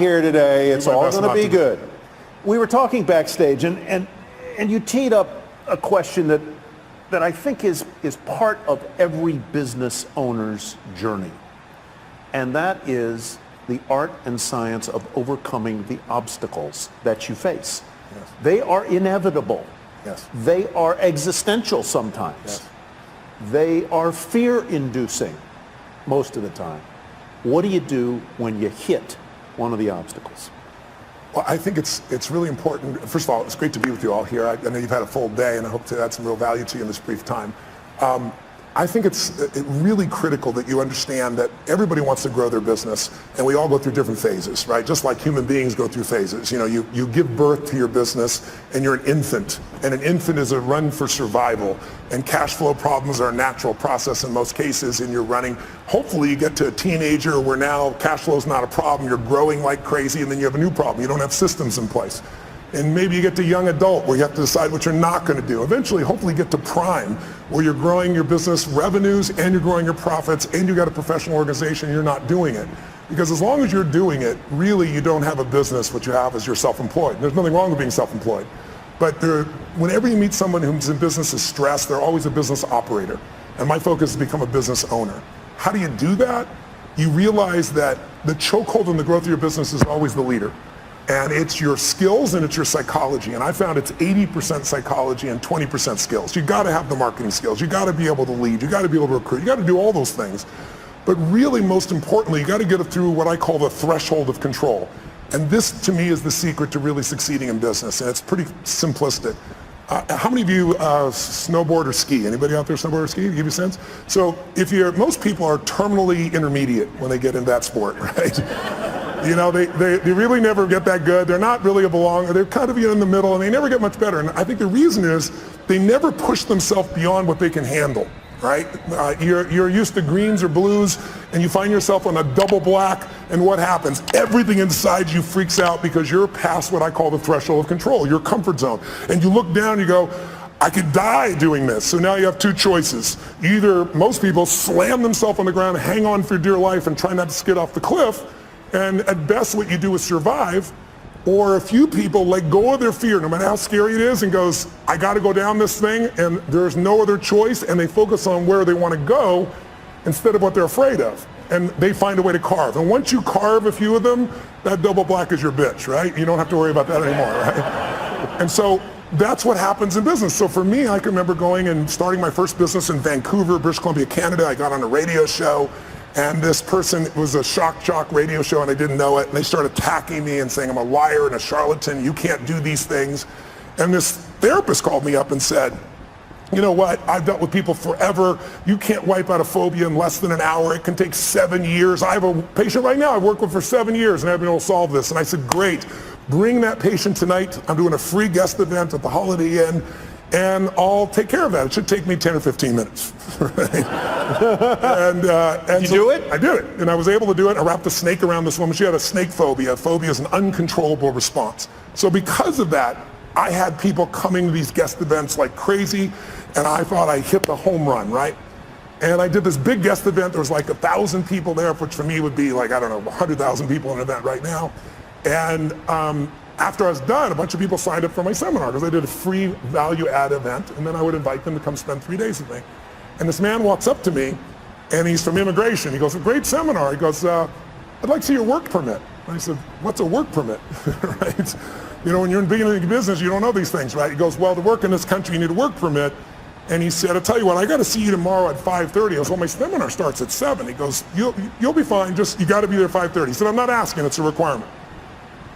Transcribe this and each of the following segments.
here today. It's all going to be good. We were talking backstage, and you teed up a question that I think is part of every business owner's journey, and that is the art and science of overcoming the obstacles that you face. Yes. They are inevitable. Yes. They are existential sometimes. Yes. They are fear-inducing most of the time. What do you do when you hit one of the obstacles? Well, I think it's really important. First of all, it's great to be with you all here. I know you've had a full day, and I hope to add some real value to you in this brief time. I think it's really critical that you understand that everybody wants to grow their business, and we all go through different phases, right? Just like human beings go through phases. You know, you give birth to your business, and you're an infant, and an infant is a run for survival, and cash flow problems are a natural process in most cases, and you're running. Hopefully you get to a teenager where now cash flow is not a problem, you're growing like crazy, and then you have a new problem. You don't have systems in place. And maybe you get to young adult where you have to decide what you're not going to do. Eventually, hopefully get to prime where you're growing your business revenues and you're growing your profits and you got a professional organization and you're not doing it. Because as long as you're doing it, really you don't have a business. What you have is you're self-employed. There's nothing wrong with being self-employed. But whenever you meet someone who's in business is stressed, they're always a business operator. And my focus is to become a business owner. How do you do that? You realize that the chokehold in the growth of your business is always the leader. And it's your skills and it's your psychology. And I found it's 80% psychology and 20% skills. You got to have the marketing skills. You got to be able to lead. You got to be able to recruit. You got to do all those things. But really, most importantly, you got to get it through what I call the threshold of control. And this, to me, is the secret to really succeeding in business. And it's pretty simplistic. How many of you snowboard or ski? Anybody out there snowboard or ski? Give you a sense? So most people are terminally intermediate when they get into that sport, right? You know, they really never get that good. They're not really a belonger. They're kind of in the middle, and they never get much better. And I think the reason is they never push themselves beyond what they can handle, right? You're used to greens or blues, and you find yourself on a double black, and what happens? Everything inside you freaks out because you're past what I call the threshold of control, your comfort zone. And you look down and you go, I could die doing this. So now you have two choices. Either most people slam themselves on the ground, hang on for dear life, and try not to skid off the cliff, and at best what you do is survive, or a few people let go of their fear, no matter how scary it is, and goes, I got to go down this thing, and there's no other choice, and they focus on where they want to go instead of what they're afraid of, and they find a way to carve. And once you carve a few of them, that double black is your bitch, right? You don't have to worry about that anymore, right? And so that's what happens in business. So for me, I can remember going and starting my first business in Vancouver, British Columbia, Canada. I got on a radio show, and this person, it was a shock jock radio show, and I didn't know it, and they started attacking me and saying I'm a liar and a charlatan, you can't do these things. And this therapist called me up and said, you know what, I've dealt with people forever. You can't wipe out a phobia in less than an hour. It can take 7 years. I have a patient right now I've worked with for 7 years, and I've been able to solve this. And I said, great, bring that patient tonight. I'm doing a free guest event at the Holiday Inn, and I'll take care of that. It should take me 10 or 15 minutes. Right? and you do it? I did it, and I was able to do it. I wrapped a snake around this woman. She had a snake phobia. Phobia is an uncontrollable response. So because of that, I had people coming to these guest events like crazy, and I thought I hit the home run, right? And I did this big guest event. There was like 1,000 people there, which for me would be like, I don't know, 100,000 people in an event right now. And after I was done, a bunch of people signed up for my seminar because I did a free value-add event, and then I would invite them to come spend 3 days with me. And this man walks up to me, and he's from immigration. He goes, a great seminar. He goes, I'd like to see your work permit. And I said, what's a work permit? Right? You know, when you're in beginning business, you don't know these things, right? He goes, well, to work in this country, you need a work permit. And he said, I'll tell you what, I got to see you tomorrow at 5:30. I was, well, my seminar starts at 7. He goes, you'll be fine, just you got to be there at 5:30. He said, I'm not asking, it's a requirement.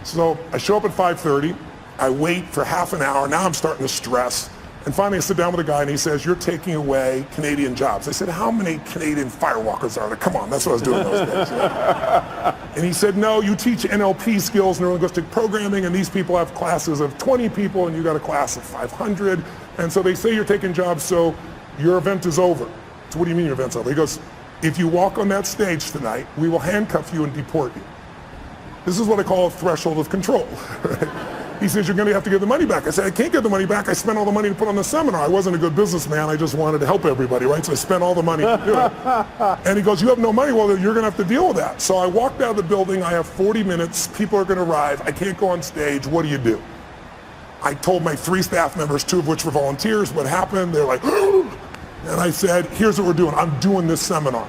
So I show up at 5:30, I wait for half an hour, now I'm starting to stress, and finally I sit down with a guy and he says, you're taking away Canadian jobs. I said, how many Canadian firewalkers are there? Come on, that's what I was doing those days. And he said, no, you teach NLP skills, neuro-linguistic programming, and these people have classes of 20 people and you got a class of 500, and so they say you're taking jobs, so your event is over. So what do you mean your event's over? He goes, if you walk on that stage tonight, we will handcuff you and deport you. This is what I call a threshold of control. Right? He says, you're going to have to give the money back. I said, I can't give the money back. I spent all the money to put on the seminar. I wasn't a good businessman. I just wanted to help everybody, right? So I spent all the money to do it. And he goes, you have no money? Well, you're going to have to deal with that. So I walked out of the building. I have 40 minutes. People are going to arrive. I can't go on stage. What do you do? I told my 3 staff members, 2 of which were volunteers, what happened. They're like, and I said, here's what we're doing. I'm doing this seminar.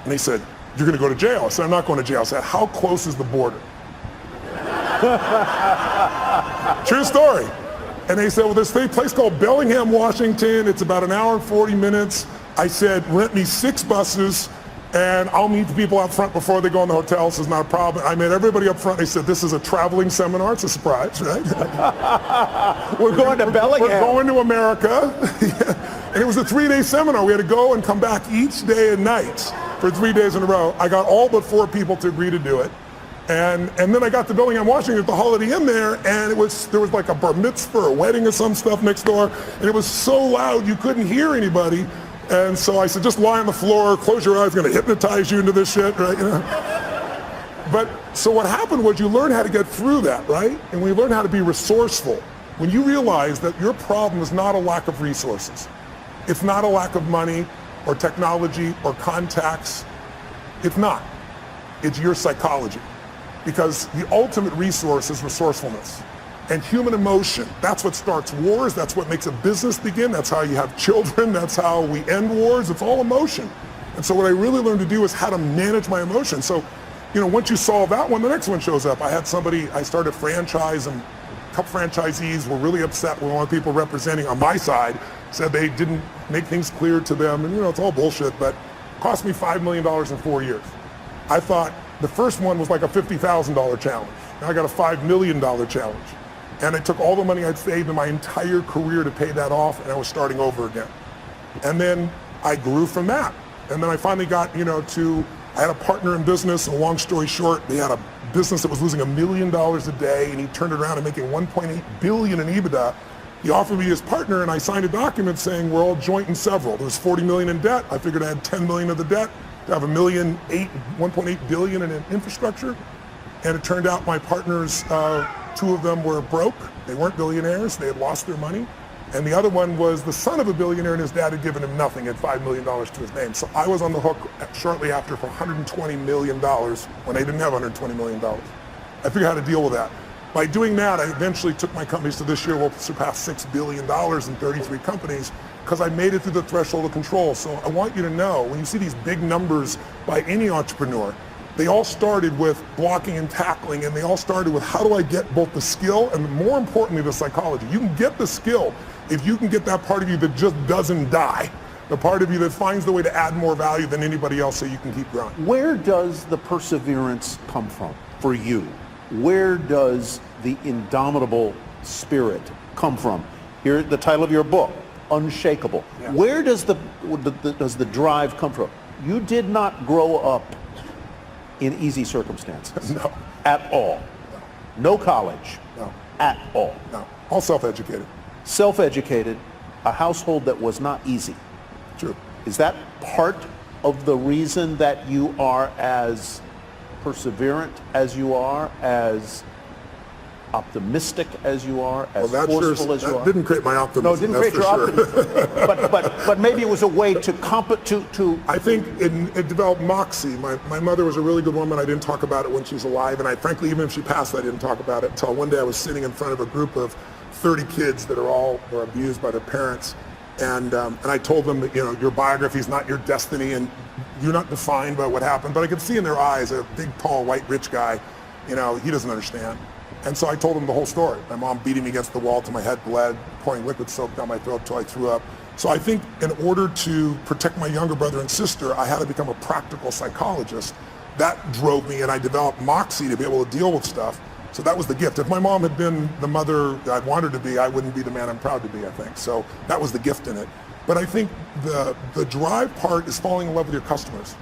And they said, you're going to go to jail. I said, I'm not going to jail. I said, how close is the border? True story. And they said, well, there's a place called Bellingham, Washington. It's about an hour and 40 minutes. I said, rent me 6 buses, and I'll meet the people out front before they go in the hotel, so it's not a problem. I met everybody up front. They said, this is a traveling seminar. It's a surprise, right? We're going to Bellingham. We're going to America. And it was a 3-day seminar. We had to go and come back each day and night for 3 days in a row. I got all but 4 people to agree to do it. And then I got to Bellingham, Washington at the Holiday Inn there, and there was like a bar mitzvah or a wedding or some stuff next door, and it was so loud you couldn't hear anybody. And so I said, just lie on the floor, close your eyes, I'm going to hypnotize you into this shit, right? You know? But so what happened was you learn how to get through that, right? And we learn how to be resourceful. When you realize that your problem is not a lack of resources, it's not a lack of money or technology or contacts, it's not. It's your psychology. Because the ultimate resource is resourcefulness and human emotion. That's what starts wars. That's what makes a business begin. That's how you have children. That's how we end wars. It's all emotion. And so what I really learned to do is how to manage my emotions. So, once you solve that one, the next one shows up. I started a franchise, and a couple franchisees were really upset when one of the people representing on my side said they didn't make things clear to them. And it's all bullshit, but it cost me $5 million in 4 years. I thought, the first one was like a $50,000 challenge. Now I got a $5 million challenge. And I took all the money I'd saved in my entire career to pay that off, and I was starting over again. And then I grew from that. And then I finally got, I had a partner in business, and long story short, they had a business that was losing $1 million a day, and he turned it around and making $1.8 billion in EBITDA. He offered me his partner, and I signed a document saying we're all joint and several. There was $40 million in debt. I figured I had $10 million of the debt to have $1.8 billion in infrastructure. And it turned out my partners, 2 of them were broke. They weren't billionaires. They had lost their money. And the other one was the son of a billionaire, and his dad had given him nothing, had $5 million to his name. So I was on the hook shortly after for $120 million when I didn't have $120 million. I figured out how to deal with that. By doing that, I eventually took my companies to this year will surpass $6 billion in 33 companies, because I made it through the threshold of control. So I want you to know, when you see these big numbers by any entrepreneur, they all started with blocking and tackling, and they all started with how do I get both the skill and, more importantly, the psychology. You can get the skill if you can get that part of you that just doesn't die, the part of you that finds the way to add more value than anybody else so you can keep growing. Where does the perseverance come from for you? Where does the indomitable spirit come from? Here, the title of your book, Unshakable. Yeah. Where does the drive come from? You did not grow up in easy circumstances. No. At all. No college. No. At all. No. All self-educated. Self-educated, a household that was not easy. True. Is that part of the reason that you are as perseverant as you are, as optimistic as you are, as forceful as you are? That didn't create my optimism. No, it didn't create your optimism. but maybe it was a way to I think it developed moxie. My mother was a really good woman. I didn't talk about it when she was alive, and frankly, even if she passed, I didn't talk about it until one day I was sitting in front of a group of 30 kids that were abused by their parents, and I told them that your biography is not your destiny, and you're not defined by what happened. But I could see in their eyes, a big, tall, white, rich guy, he doesn't understand. And so I told him the whole story. My mom beating me against the wall till my head bled, pouring liquid soap down my throat till I threw up. So I think in order to protect my younger brother and sister, I had to become a practical psychologist. That drove me, and I developed moxie to be able to deal with stuff. So that was the gift. If my mom had been the mother I wanted to be, I wouldn't be the man I'm proud to be, I think. So that was the gift in it. But I think the drive part is falling in love with your customers.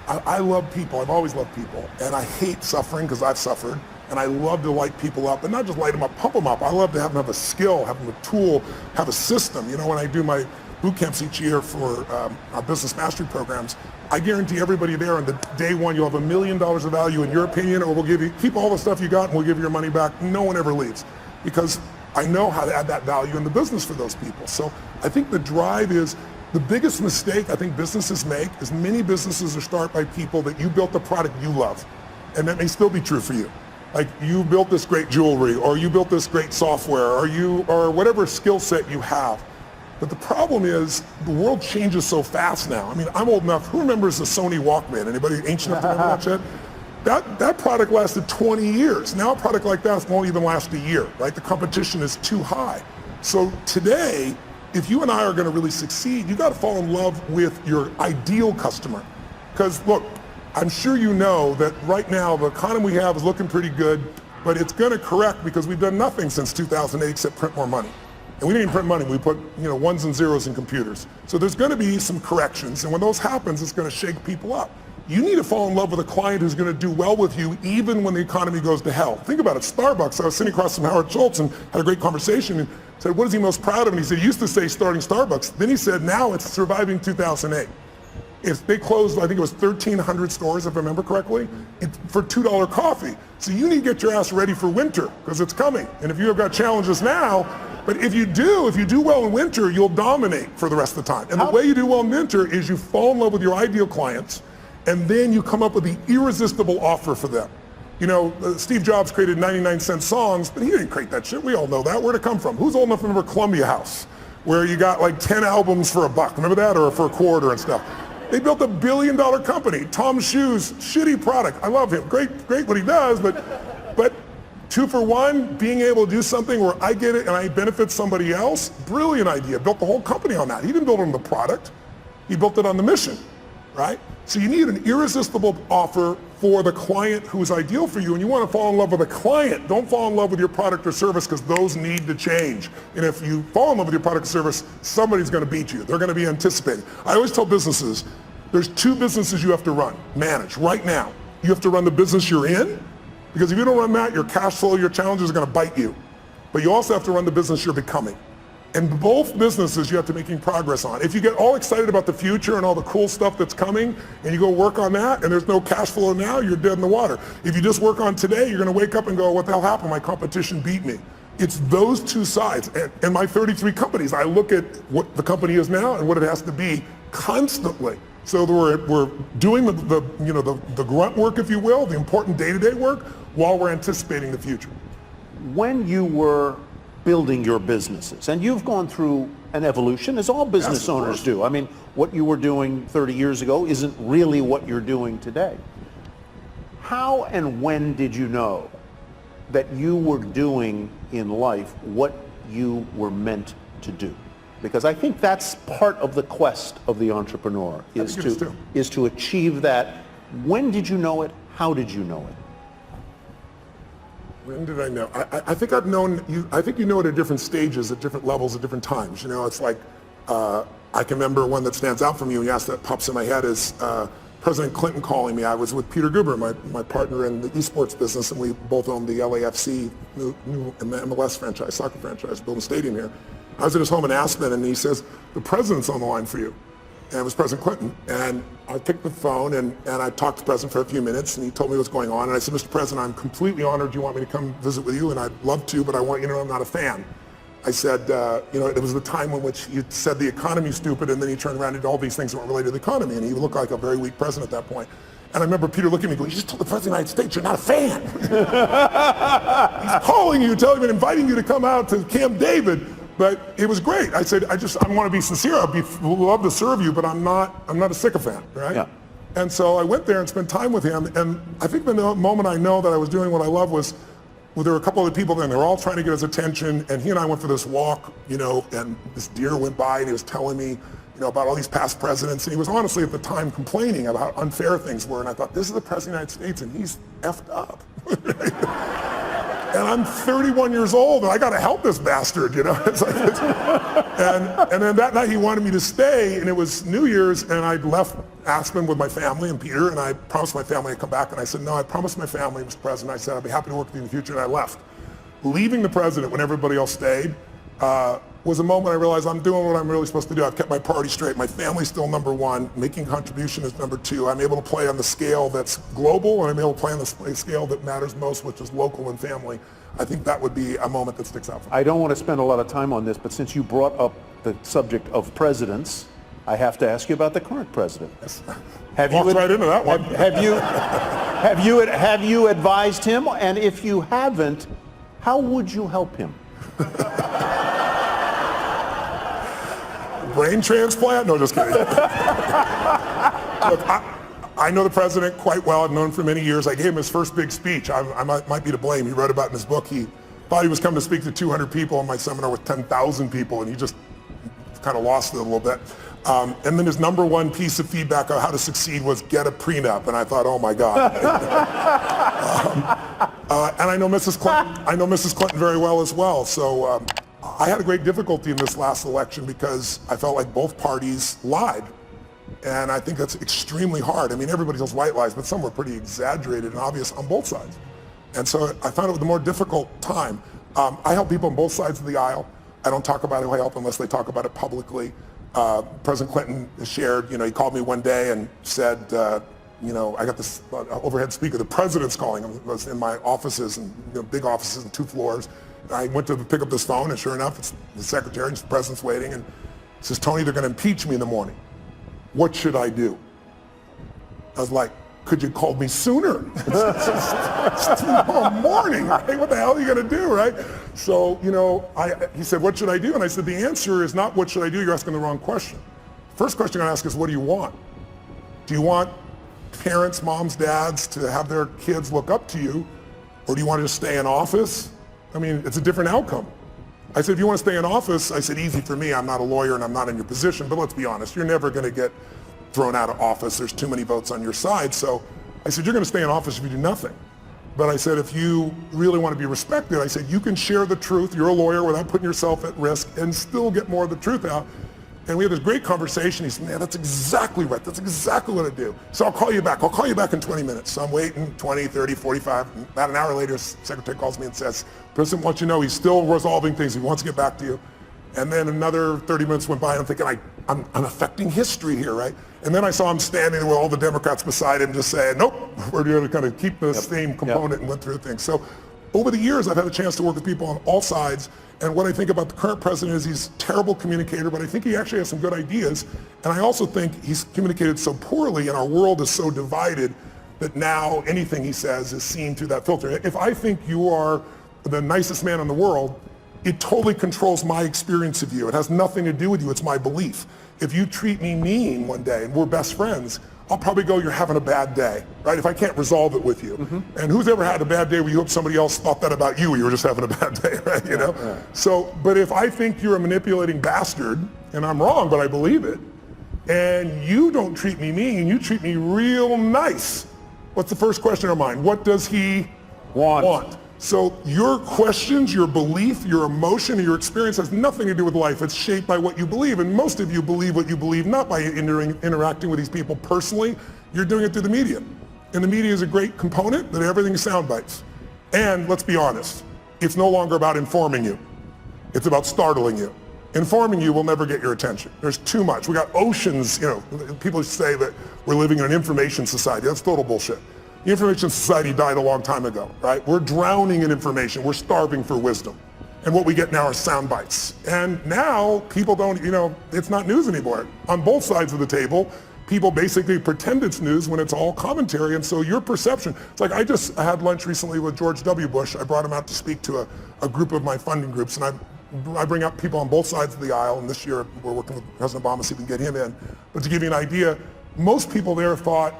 I love people. I've always loved people. And I hate suffering because I've suffered. And I love to light people up, and not just light them up, pump them up. I love to have them have a skill, have them a tool, have a system. When I do my boot camps each year for our business mastery programs, I guarantee everybody there on the day one, you'll have $1 million of value in your opinion, or we'll keep all the stuff you got and we'll give you your money back. No one ever leaves. because I know how to add that value in the business for those people. So I think the drive is the biggest mistake I think businesses make is many businesses are started by people that you built the product you love. And that may still be true for you. Like you built this great jewelry, or you built this great software, or whatever skill set you have. But the problem is the world changes so fast now. I mean, I'm old enough. Who remembers the Sony Walkman? Anybody ancient enough to remember that shit? That product lasted 20 years. Now a product like that won't even last a year, right? The competition is too high. So today, if you and I are going to really succeed, you got to fall in love with your ideal customer. Because look, I'm sure you know that right now the economy we have is looking pretty good, but it's going to correct because we've done nothing since 2008 except print more money. And we didn't even print money, we put ones and zeros in computers. So there's going to be some corrections, and when those happens, it's going to shake people up. You need to fall in love with a client who's going to do well with you even when the economy goes to hell. Think about it, Starbucks. I was sitting across from Howard Schultz and had a great conversation and said, what is he most proud of? And he said, he used to say starting Starbucks. Then he said, now it's surviving 2008. If they closed, I think it was 1,300 stores, if I remember correctly, for $2 coffee. So you need to get your ass ready for winter because it's coming. And if you have got challenges now, but if you do well in winter, you'll dominate for the rest of the time. And the way you do well in winter is you fall in love with your ideal clients, and then you come up with the irresistible offer for them. Steve Jobs created 99-cent songs, but he didn't create that shit. We all know that. Where'd it come from? Who's old enough to remember Columbia House, where you got like 10 albums for $1? Remember that? Or for a quarter and stuff. They built $1 billion company. Tom's Shoes, shitty product. I love him. Great what he does, but 2 for 1, being able to do something where I get it and I benefit somebody else, brilliant idea. Built the whole company on that. He didn't build it on the product. He built it on the mission, right? So you need an irresistible offer for the client who is ideal for you, and you want to fall in love with a client. Don't fall in love with your product or service because those need to change. And if you fall in love with your product or service, somebody's going to beat you. They're going to be anticipating. I always tell businesses, there's 2 businesses you have to manage right now. You have to run the business you're in, because if you don't run that, your cash flow, your challenges are going to bite you. But you also have to run the business you're becoming. And both businesses you have to be making progress on. If you get all excited about the future and all the cool stuff that's coming, and you go work on that, and there's no cash flow now, you're dead in the water. If you just work on today, you're going to wake up and go, what the hell happened? My competition beat me. It's those 2 sides. And my 33 companies, I look at what the company is now and what it has to be constantly. So we're doing the grunt work, if you will, the important day-to-day work, while we're anticipating the future. When you were building your businesses, and you've gone through an evolution, as all business owners do. I mean, what you were doing 30 years ago isn't really what you're doing today. How and when did you know that you were doing in life what you were meant to do? Because I think that's part of the quest of the entrepreneur, is to achieve that. When did you know it? How did you know it? When did I know? I think I've known you. I think you know it at different stages, at different levels, at different times. It's like I can remember one that stands out from you. And yes, that pops in my head is President Clinton calling me. I was with Peter Guber, my partner in the esports business, and we both owned the LAFC new MLS franchise, soccer franchise, building a stadium here. I was at his home in Aspen, and he says, the president's on the line for you. And it was President Clinton. And I picked the phone, and I talked to the president for a few minutes, and he told me what's going on. And I said, Mr. President, I'm completely honored you want me to come visit with you, and I'd love to, but I want you to know I'm not a fan. I said, it was the time in which you said the economy's stupid, and then you turned around and did all these things that weren't related to the economy, and he looked like a very weak president at that point. And I remember Peter looking at me going, you just told the President of the United States you're not a fan. He's calling you, telling you, and inviting you to come out to Camp David. But it was great. I said, I want to be sincere. I'd love to serve you, but I'm not a sycophant, right? Yeah. And so I went there and spent time with him. And I think the moment I know that I was doing what I love was, there were a couple of people there, and they were all trying to get his attention. And he and I went for this walk, and this deer went by, and he was telling me, about all these past presidents. And he was honestly at the time complaining about how unfair things were. And I thought, this is the President of the United States, and he's effed up. And I'm 31 years old, and I got to help this bastard, and then that night he wanted me to stay, and it was New Year's, and I left Aspen with my family and Peter, and I promised my family I'd come back, and I said, no, I promised my family, Mr. President, I said, I'd be happy to work with you in the future, and I left. Leaving the president when everybody else stayed was a moment I realized I'm doing what I'm really supposed to do. I've kept my priorities straight. My family's still number one. Making contribution is number two. I'm able to play on the scale that's global, and I'm able to play on the scale that matters most, which is local and family. I think that would be a moment that sticks out for me. I don't want to spend a lot of time on this, but since you brought up the subject of presidents, I have to ask you about the current president. Yes. Walked right into that one. Have you advised him? And if you haven't, how would you help him? Brain transplant? No, just kidding. Look, I know the president quite well. I've known him for many years. I gave him his first big speech. I might be to blame. He wrote about it in his book. He thought he was coming to speak to 200 people in my seminar with 10,000 people, and he just kind of lost it a little bit. And then his number one piece of feedback on how to succeed was get a prenup. And I thought, oh my God. And I know Mrs. Clinton very well as well. So I had a great difficulty in this last election because I felt like both parties lied. And I think that's extremely hard. I mean, everybody tells white lies, but some were pretty exaggerated and obvious on both sides. And so I found it was the more difficult time. I help people on both sides of the aisle. I don't talk about who I help unless they talk about it publicly. President Clinton shared, he called me one day and said, I got this overhead speaker, the president's calling. I was in my offices, and big offices and 2 floors. I went to pick up this phone, and sure enough, it's the secretary, and the president's waiting, and he says, Tony, they're going to impeach me in the morning. What should I do? I was like, could you call me sooner? It's tomorrow morning, right? What the hell are you going to do, right? So, he said, what should I do? And I said, the answer is not what should I do, you're asking the wrong question. First question I'm going to ask is, what do you want? Do you want parents, moms, dads to have their kids look up to you? Or do you want to just stay in office? I mean, it's a different outcome. I said, if you want to stay in office, I said, easy for me. I'm not a lawyer and I'm not in your position, but let's be honest, you're never going to get thrown out of office. There's too many votes on your side. So I said, you're going to stay in office if you do nothing. But I said, if you really want to be respected, I said, you can share the truth. You're a lawyer without putting yourself at risk and still get more of the truth out. And we had this great conversation. He said, man, that's exactly right. That's exactly what I do. So I'll call you back. I'll call you back in 20 minutes. So I'm waiting 20, 30, 45. About an hour later, the secretary calls me and says, President wants you to know he's still resolving things. He wants to get back to you. And then another 30 minutes went by, and I'm thinking, I'm affecting history here, right? And then I saw him standing there with all the Democrats beside him just saying, nope, we're going to kind of keep the same component and went through things. So over the years, I've had a chance to work with people on all sides. And what I think about the current president is he's a terrible communicator, but I think he actually has some good ideas. And I also think he's communicated so poorly, and our world is so divided that now anything he says is seen through that filter. If I think you are the nicest man in the world, it totally controls my experience of you. It has nothing to do with you. It's my belief. If you treat me mean one day and we're best friends, I'll probably go, you're having a bad day, right? If I can't resolve it with you. Mm-hmm. And who's ever had a bad day where you hope somebody else thought that about you, or you were just having a bad day, right? Yeah. So, but if I think you're a manipulating bastard, and I'm wrong, but I believe it, and you don't treat me mean, you treat me real nice, what's the first question in our mind? What does he want? So your questions, your belief, your emotion, your experience has nothing to do with life. It's shaped by what you believe. And most of you believe what you believe not by interacting with these people personally. You're doing it through the media. And the media is a great component, but everything is sound bites. And let's be honest, it's no longer about informing you. It's about startling you. Informing you will never get your attention. There's too much. We got oceans, people say that we're living in an information society. That's total bullshit. The information society died a long time ago, right? We're drowning in information. We're starving for wisdom. And what we get now are sound bites. And now people don't, it's not news anymore. On both sides of the table, people basically pretend it's news when it's all commentary. And so your perception, it's like I had lunch recently with George W. Bush. I brought him out to speak to a group of my funding groups. And I bring up people on both sides of the aisle. And this year we're working with President Obama to see if we can get him in. But to give you an idea, most people there thought,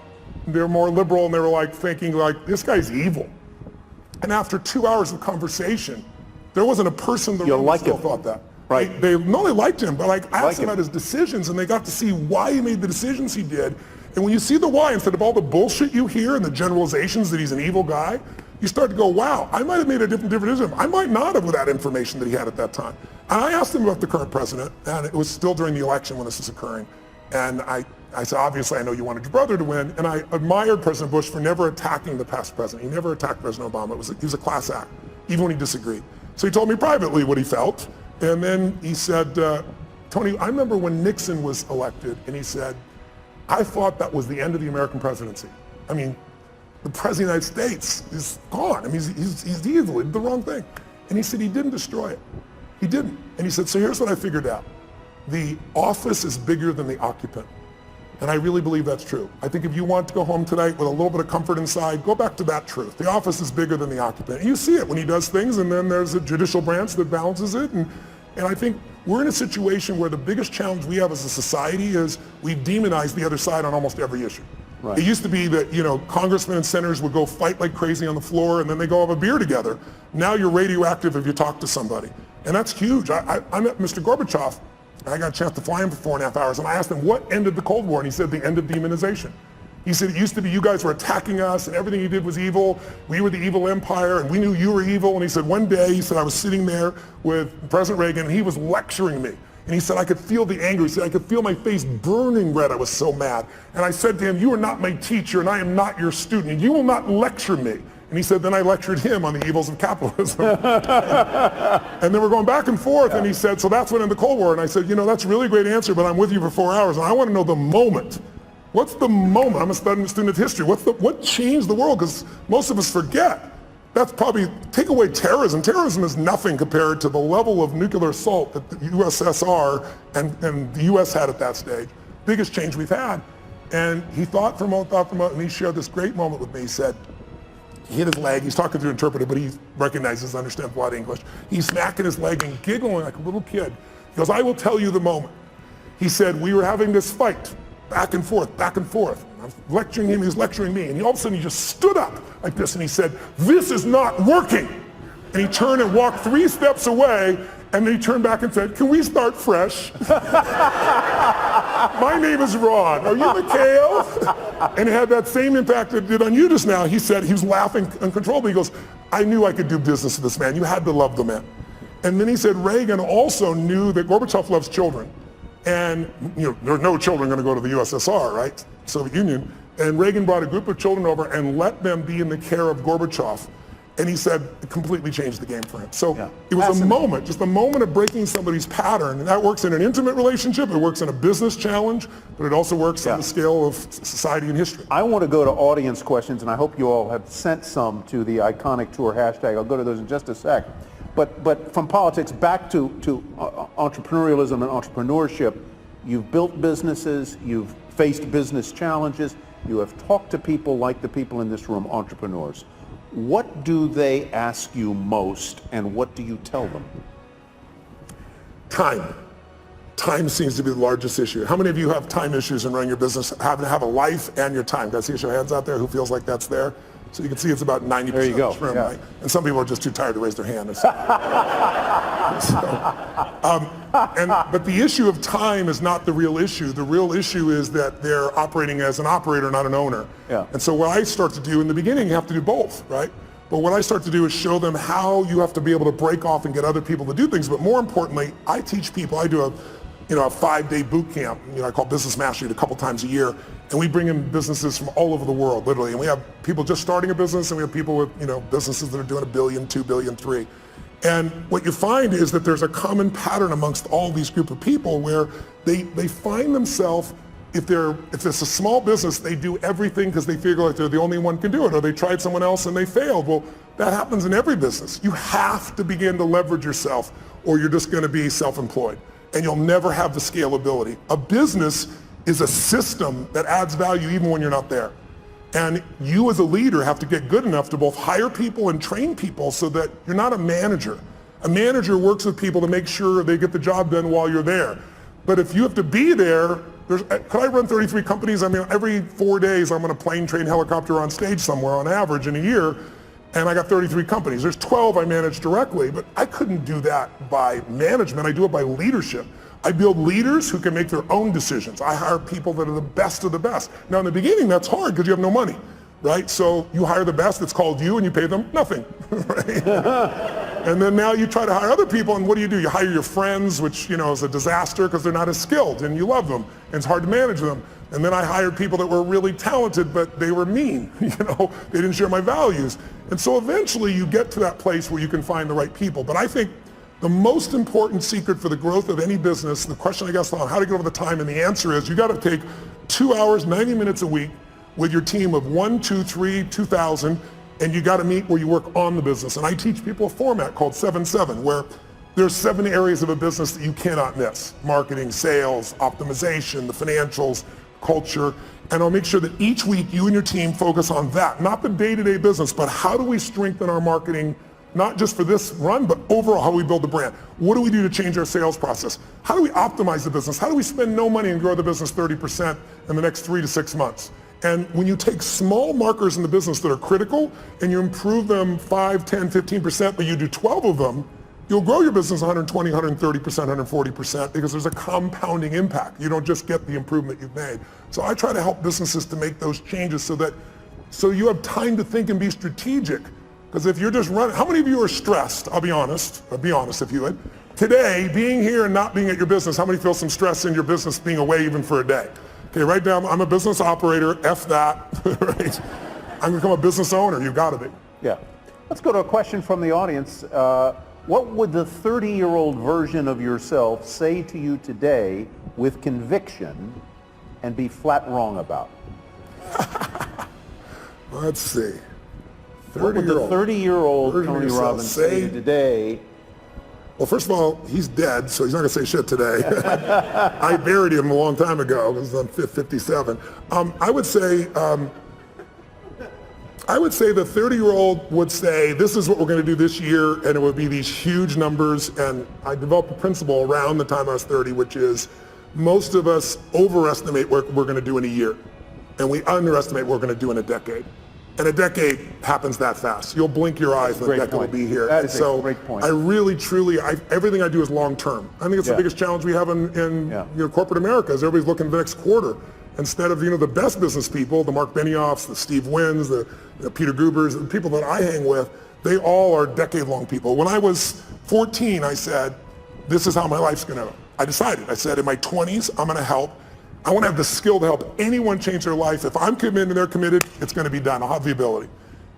they're more liberal, and they were thinking this guy's evil. And after 2 hours of conversation, there wasn't a person in the room who still thought that. Right. They liked him, but I asked him about his decisions, and they got to see why he made the decisions he did. And when you see the why, instead of all the bullshit you hear and the generalizations that he's an evil guy, you start to go, wow, I might have made a different decision. I might not have with that information that he had at that time. And I asked him about the current president, and it was still during the election when this was occurring. And I said, obviously, I know you wanted your brother to win, and I admired President Bush for never attacking the past president. He never attacked President Obama. He was a class act, even when he disagreed. So he told me privately what he felt, And then he said, Tony, I remember when Nixon was elected, and he said, I thought that was the end of the American presidency. I mean, the President of the United States is gone. I mean, he's evil, he did the wrong thing. And he said he didn't destroy it. He didn't. And he said, so here's what I figured out. The office is bigger than the occupant. And I really believe that's true. I think if you want to go home tonight with a little bit of comfort inside, go back to that truth. The office is bigger than the occupant. And you see it when he does things, and then there's a judicial branch that balances it. And I think we're in a situation where the biggest challenge we have as a society is we've demonized the other side on almost every issue. Right. It used to be that, congressmen and senators would go fight like crazy on the floor, and then they go have a beer together. Now you're radioactive if you talk to somebody. And that's huge. I met Mr. Gorbachev. I got a chance to fly him for 4.5 hours, and I asked him what ended the Cold War, and he said the end of demonization. He said it used to be you guys were attacking us, and everything you did was evil. We were the evil empire, and we knew you were evil. And he said one day, he said I was sitting there with President Reagan, and he was lecturing me. And he said I could feel the anger. He said I could feel my face burning red. I was so mad. And I said to him, you are not my teacher, and I am not your student, and you will not lecture me. And he said, then I lectured him on the evils of capitalism. And then we're going back and forth, and he said, so that's when in the Cold War. And I said, that's a really great answer, but I'm with you for 4 hours, and I want to know the moment. What's the moment? I'm a student of history. What changed the world? Because most of us forget. That's probably, take away terrorism. Terrorism is nothing compared to the level of nuclear assault that the USSR and the US had at that stage. Biggest change we've had. And he thought for a moment, and he shared this great moment with me. He said, he hit his leg, he's talking through an interpreter, but he recognizes, understands a lot of English. He's smacking his leg and giggling like a little kid. He goes, I will tell you the moment. He said, we were having this fight, back and forth, back and forth. I was lecturing him, he was lecturing me, and all of a sudden he just stood up like this, and he said, this is not working. And he turned and walked 3 steps away, and then he turned back and said, can we start fresh? My name is Ron. Are you Mikhail? And it had that same impact it did on you just now. He said, he was laughing uncontrollably. He goes, I knew I could do business with this man. You had to love the man. And then he said, Reagan also knew that Gorbachev loves children. And there are no children going to go to the USSR, right? Soviet Union. And Reagan brought a group of children over and let them be in the care of Gorbachev. And he said it completely changed the game for him. So it was a moment, just a moment of breaking somebody's pattern. And that works in an intimate relationship, it works in a business challenge, but it also works on the scale of society and history. I want to go to audience questions, and I hope you all have sent some to the Iconic Tour hashtag. I'll go to those in just a sec. But from politics back to entrepreneurialism and entrepreneurship, you've built businesses, you've faced business challenges, you have talked to people like the people in this room, entrepreneurs. What do they ask you most, and what do you tell them? Time. Time seems to be the largest issue. How many of you have time issues in running your business, having to have a life and your time? Guys, see your hands out there who feels like that's there? So you can see it's about 90% there you go. of this room, yeah. right? And some people are just too tired to raise their hand. But the issue of time is not the real issue. The real issue is that they're operating as an operator, not an owner. Yeah. And so what I start to do in the beginning, you have to do both, right? But what I start to do is show them how you have to be able to break off and get other people to do things. But more importantly, I teach people, I do a 5-day boot camp, I call Business Mastery, a couple times a year. And we bring in businesses from all over the world, literally. And we have people just starting a business, and we have people with, businesses that are doing $1 billion, $2 billion, $3 billion. And what you find is that there's a common pattern amongst all these group of people where they find themselves, if it's a small business, they do everything because they feel like they're the only one who can do it, or they tried someone else and they failed. Well, that happens in every business. You have to begin to leverage yourself, or you're just going to be self-employed, and you'll never have the scalability. A business is a system that adds value even when you're not there. And you as a leader have to get good enough to both hire people and train people so that you're not a manager. A manager works with people to make sure they get the job done while you're there. But if you have to be there, could I run 33 companies? I mean, every 4 days I'm on a plane, train, helicopter on stage somewhere on average in a year, and I got 33 companies. There's 12 I manage directly, but I couldn't do that by management. I do it by leadership. I build leaders who can make their own decisions. I hire people that are the best of the best. Now in the beginning, that's hard because you have no money, right? So you hire the best, it's called you, and you pay them nothing, right? And then now you try to hire other people, and what do? You hire your friends, which is a disaster because they're not as skilled, and you love them, and it's hard to manage them. And then I hired people that were really talented, but they were mean, they didn't share my values. And so eventually you get to that place where you can find the right people. But I think The most important secret for the growth of any business, the question I guess on how to get over the time, and the answer is you got to take 2 hours, 90 minutes a week with your team of 1, 2, 3, 2,000, and you got to meet where you work on the business. And I teach people a format called 7-7, where there's 7 areas of a business that you cannot miss: marketing, sales, optimization, the financials, culture. And I'll make sure that each week you and your team focus on that, not the day-to-day business, but how do we strengthen our marketing, not just for this run, but overall how we build the brand. What do we do to change our sales process? How do we optimize the business? How do we spend no money and grow the business 30% in the next 3 to 6 months? And when you take small markers in the business that are critical and you improve them 5, 10, 15%, but you do 12 of them, you'll grow your business 120, 130%, 140% because there's a compounding impact. You don't just get the improvement you've made. So I try to help businesses to make those changes so you have time to think and be strategic. Because if you're just running, how many of you are stressed? I'll be honest if you would. Today, being here and not being at your business, how many feel some stress in your business being away even for a day? Okay, right now, I'm a business operator, F that, right? I'm gonna become a business owner, you've gotta be. Yeah. Let's go to a question from the audience. What would the 30-year-old version of yourself say to you today with conviction and be flat wrong about? Let's see. What would the 30-year-old Tony Robbins say to you today? Well, first of all, he's dead, so he's not going to say shit today. I buried him a long time ago because I'm 57. I would say the 30-year-old would say, this is what we're going to do this year, and it would be these huge numbers. And I developed a principle around the time I was 30, which is most of us overestimate what we're going to do in a year, and we underestimate what we're going to do in a decade. And a decade happens that fast. You'll blink your eyes and the decade will be here. That is a great point. I really, truly, everything I do is long term. I think it's the biggest challenge we have in corporate America is everybody's looking at the next quarter. Instead of the best business people, the Mark Benioffs, the Steve Wynns, the Peter Gubers, the people that I hang with, they all are decade-long people. When I was 14, I said, this is how my life's going to. I decided. I said, in my 20s, I'm going to help. I want to have the skill to help anyone change their life. If I'm committed and they're committed, it's going to be done. I'll have the ability.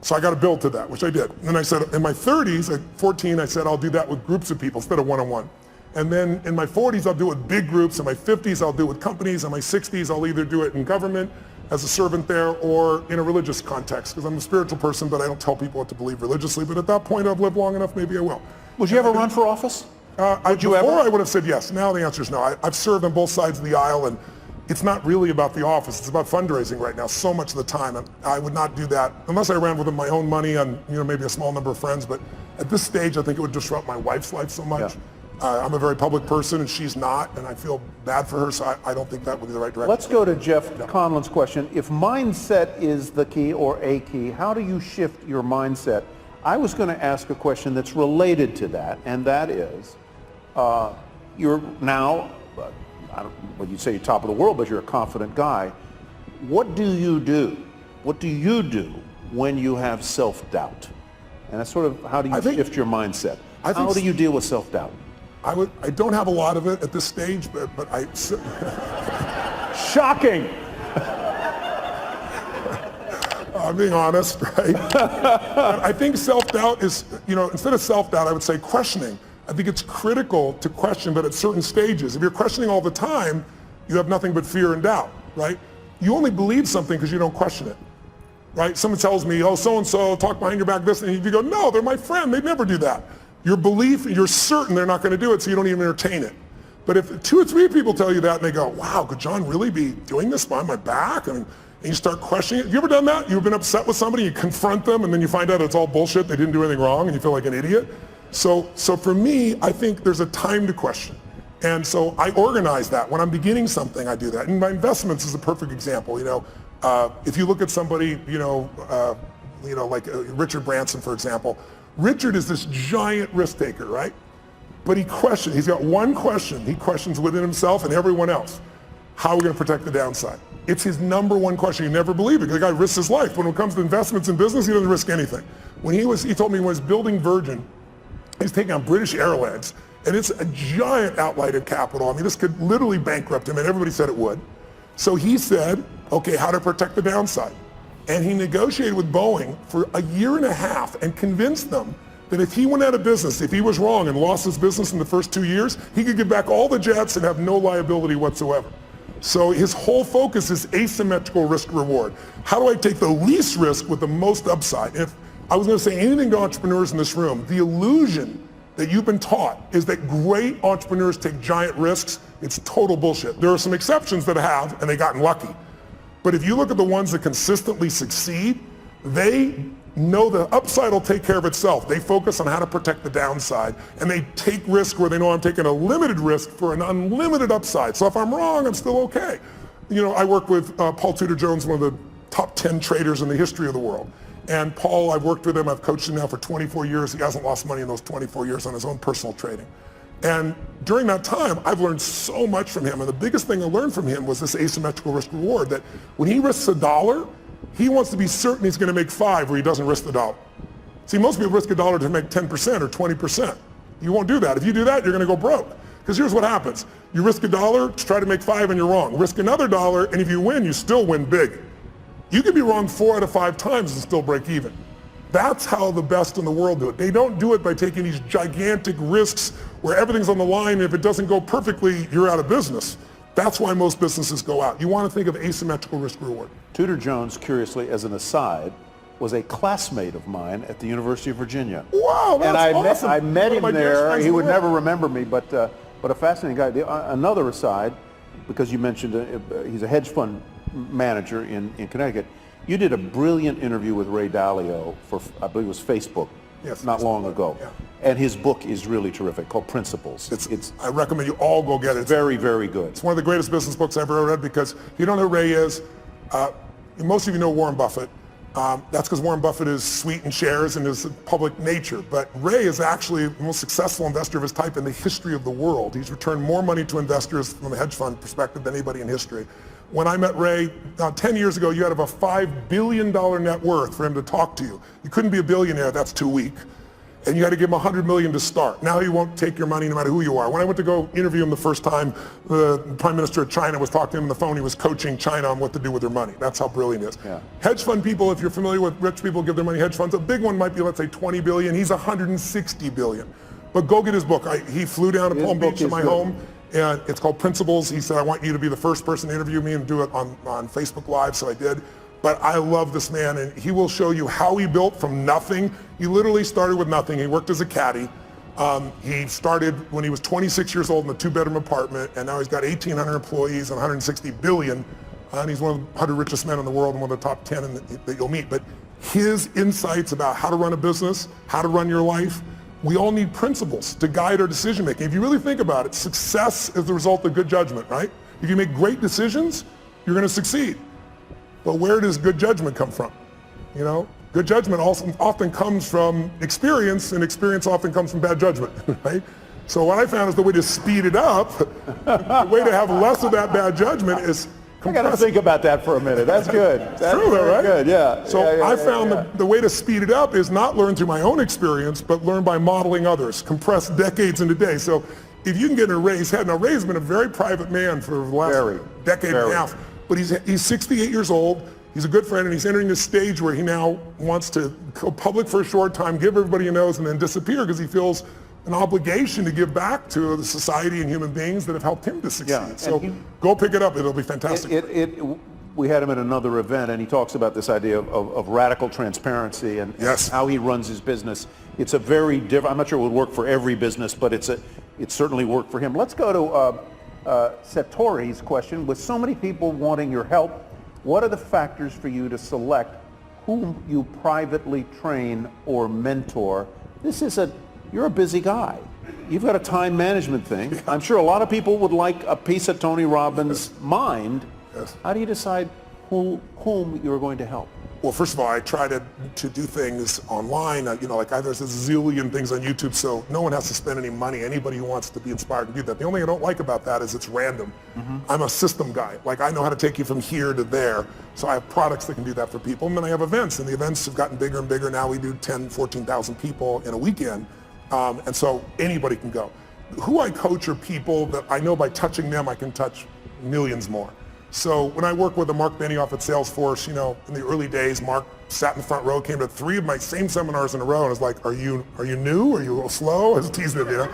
So I got to build to that, which I did. And then I said, in my 30s, at 14, I said, I'll do that with groups of people instead of one-on-one. And then in my 40s, I'll do it with big groups. In my 50s, I'll do it with companies. In my 60s, I'll either do it in government as a servant there or in a religious context, because I'm a spiritual person, but I don't tell people what to believe religiously. But at that point, I've lived long enough, maybe I will. Would you ever run for office? Before I would have said yes. Now the answer is no. I've served on both sides of the aisle, and it's not really about the office. It's about fundraising right now so much of the time. And I would not do that unless I ran with my own money on maybe a small number of friends. But at this stage, I think it would disrupt my wife's life so much. Yeah. I'm a very public person and she's not, and I feel bad for her, so I don't think that would be the right direction. Let's go to Jeff Conlon's question. If mindset is the key or a key, how do you shift your mindset? I was going to ask a question that's related to that, and that is, you're now, well, you say you're top of the world, but you're a confident guy. What do you do? What do you do when you have self-doubt? And that's sort of, how do you shift your mindset? How do you deal with self-doubt? I don't have a lot of it at this stage, but I... Shocking! I'm being honest, right? I think self-doubt is, instead of self-doubt, I would say questioning. I think it's critical to question, but at certain stages. If you're questioning all the time, you have nothing but fear and doubt, right? You only believe something because you don't question it, right? Someone tells me, oh, so-and-so, talk behind your back this, and you go, no, they're my friend, they'd never do that. Your belief, you're certain they're not going to do it, so you don't even entertain it. But if 2 or 3 people tell you that and they go, wow, could John really be doing this behind my back? And you start questioning it. Have you ever done that? You've been upset with somebody, you confront them, and then you find out it's all bullshit, they didn't do anything wrong, and you feel like an idiot? So for me, I think there's a time to question. And so I organize that. When I'm beginning something, I do that. And my investments is a perfect example. If you look at somebody, like Richard Branson, for example, Richard is this giant risk taker, right? But he's got one question. He questions within himself and everyone else. How are we going to protect the downside? It's his number one question. You never believe it. The guy risks his life. When it comes to investments in business, he doesn't risk anything. He told me when he was building Virgin, he's taking on British Airways, and it's a giant outlay of capital. I mean, this could literally bankrupt him, and everybody said it would. So he said, okay, how to protect the downside? And he negotiated with Boeing for a year and a half and convinced them that if he went out of business, if he was wrong and lost his business in the first 2 years, he could give back all the jets and have no liability whatsoever. So his whole focus is asymmetrical risk reward. How do I take the least risk with the most upside? If I was going to say anything to entrepreneurs in this room, the illusion that you've been taught is that great entrepreneurs take giant risks. It's total bullshit. There are some exceptions that have, and they've gotten lucky. But if you look at the ones that consistently succeed, they know the upside will take care of itself. They focus on how to protect the downside, and they take risk where they know I'm taking a limited risk for an unlimited upside. So if I'm wrong, I'm still okay. You know, I work with Paul Tudor Jones, one of the top 10 traders in the history of the world. And Paul, I've worked with him, I've coached him now for 24 years. He hasn't lost money in those 24 years on his own personal trading. And during that time, I've learned so much from him. And the biggest thing I learned from him was this asymmetrical risk reward, that when he risks $1, he wants to be certain he's going to make 5 where he doesn't risk the $1. See, most people risk $1 to make 10% or 20%. You won't do that. If you do that, you're going to go broke. Because here's what happens. You risk $1 to try to make 5 and you're wrong. Risk another $1, and if you win, you still win big. You can be wrong 4 out of 5 times and still break even. That's how the best in the world do it. They don't do it by taking these gigantic risks where everything's on the line, and if it doesn't go perfectly, you're out of business. That's why most businesses go out. You want to think of asymmetrical risk reward. Tudor Jones, curiously, as an aside, was a classmate of mine at the University of Virginia. Wow, that's awesome. I met him there. He would never. never remember me, but a fascinating guy. Another aside, because you mentioned he's a hedge fund manager in Connecticut. You did a brilliant interview with Ray Dalio for, I believe it was Facebook, not long ago. Yeah. And his book is really terrific, called Principles. I recommend you all go get it. It's very, very good. It's one of the greatest business books I've ever read, because if you don't know who Ray is, most of you know Warren Buffett. That's because Warren Buffett is sweet in shares and is public nature. But Ray is actually the most successful investor of his type in the history of the world. He's returned more money to investors from a hedge fund perspective than anybody in history. When I met Ray 10 years ago, you had to have a $5 billion net worth for him to talk to you. You couldn't be a billionaire, that's too weak. And you had to give him $100 million to start. Now he won't take your money no matter who you are. When I went to go interview him the first time, the Prime Minister of China was talking to him on the phone. He was coaching China on what to do with their money. That's how brilliant he is. Yeah. Hedge fund people, if you're familiar with rich people give their money to hedge funds, a big one might be, let's say, 20 billion. He's 160 billion. But go get his book. He flew down to Palm Beach to my home. And it's called Principles. He said, I want you to be the first person to interview me and do it on Facebook Live, so I did. But I love this man, and he will show you how he built from nothing. He literally started with nothing. He worked as a caddy. He started when he was 26 years old in a 2-bedroom apartment, and now he's got 1,800 employees and 160 billion. And he's one of the 100 richest men in the world and one of the top 10 that you'll meet. But his insights about how to run a business, how to run your life, we all need principles to guide our decision making. If you really think about it, success is the result of good judgment, right? If you make great decisions, you're going to succeed. But where does good judgment come from? You know, good judgment also often comes from experience, and experience often comes from bad judgment, right? So what I found is the way to speed it up, the way to have less of that bad judgment is I got to think about that for a minute. That's good. That's true, though, right? Good, yeah. So I found the way to speed it up is not learn through my own experience, but learn by modeling others, compress decades into days. So if you can get in Ray's head, now Ray's been a very private man for the last decade and a half, but he's 68 years old. He's a good friend, and he's entering this stage where he now wants to go public for a short time, give everybody he knows, and then disappear because he feels an obligation to give back to the society and human beings that have helped him to succeed. Yeah, so go pick it up. It'll be fantastic. We had him at another event, and he talks about this idea of radical transparency and how he runs his business. It's a very different, I'm not sure it would work for every business, but it certainly worked for him. Let's go to Satori's question. With so many people wanting your help, what are the factors for you to select whom you privately train or mentor? You're a busy guy. You've got a time management thing. I'm sure a lot of people would like a piece of Tony Robbins' mind. Yes. How do you decide whom you're going to help? Well, first of all, I try to do things online. There's a zillion things on YouTube, so no one has to spend any money. Anybody who wants to be inspired to do that. The only thing I don't like about that is it's random. I'm a system guy. Like, I know how to take you from here to there. So I have products that can do that for people. And then I have events, and the events have gotten bigger and bigger. Now we do 10, 14,000 people in a weekend. And so anybody can go. Who I coach are people that I know by touching them I can touch millions more. So when I worked with Mark Benioff at Salesforce, in the early days, Mark sat in the front row, came to 3 of my same seminars in a row, and was like, are you new? Are you a little slow? I was teasing him,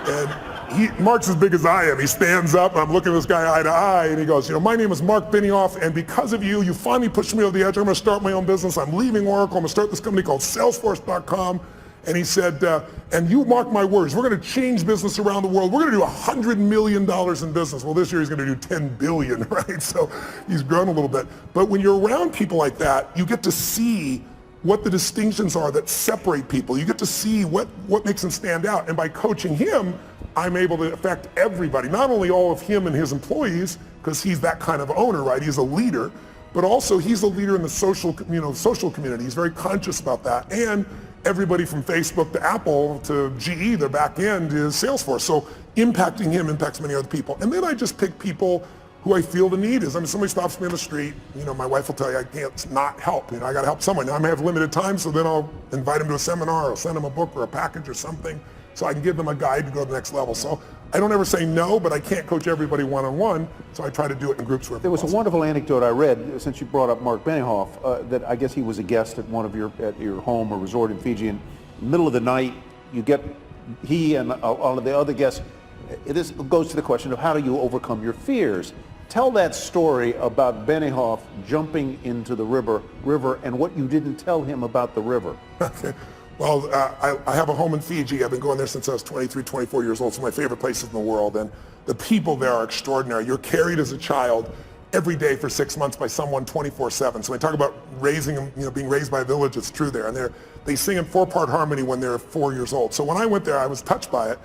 And Mark's as big as I am. He stands up, and I'm looking at this guy eye to eye, and he goes, my name is Mark Benioff, and because of you, you finally pushed me over the edge. I'm going to start my own business. I'm leaving Oracle. I'm going to start this company called Salesforce.com. And he said, and you mark my words, we're going to change business around the world. We're going to do $100 million in business. Well, this year he's going to do 10 billion, right? So he's grown a little bit. But when you're around people like that, you get to see what the distinctions are that separate people. You get to see what makes them stand out. And by coaching him, I'm able to affect everybody, not only all of him and his employees, because he's that kind of owner, right? He's a leader, but also he's a leader in the social community. He's very conscious about that. And everybody from Facebook to Apple to GE, their back end is Salesforce. So impacting him impacts many other people. And then I just pick people who I feel the need is. I mean, somebody stops me on the street, my wife will tell you I can't not help. I got to help someone. I may have limited time, so then I'll invite them to a seminar or send them a book or a package or something so I can give them a guide to go to the next level. So I don't ever say no, but I can't coach everybody one-on-one, so I try to do it in groups where there was a wonderful anecdote I read, since you brought up Mark Benioff, that I guess he was a guest at your home or resort in Fiji, and in the middle of the night, he and all of the other guests, this goes to the question of how do you overcome your fears. Tell that story about Benioff jumping into the river and what you didn't tell him about the river. Okay. Well, I have a home in Fiji. I've been going there since I was 23, 24 years old. It's one of my favorite places in the world. And the people there are extraordinary. You're carried as a child every day for 6 months by someone 24/7. So when I talk about raising them, being raised by a village, it's true there. And they sing in 4-part harmony when they're 4 years old. So when I went there, I was touched by it.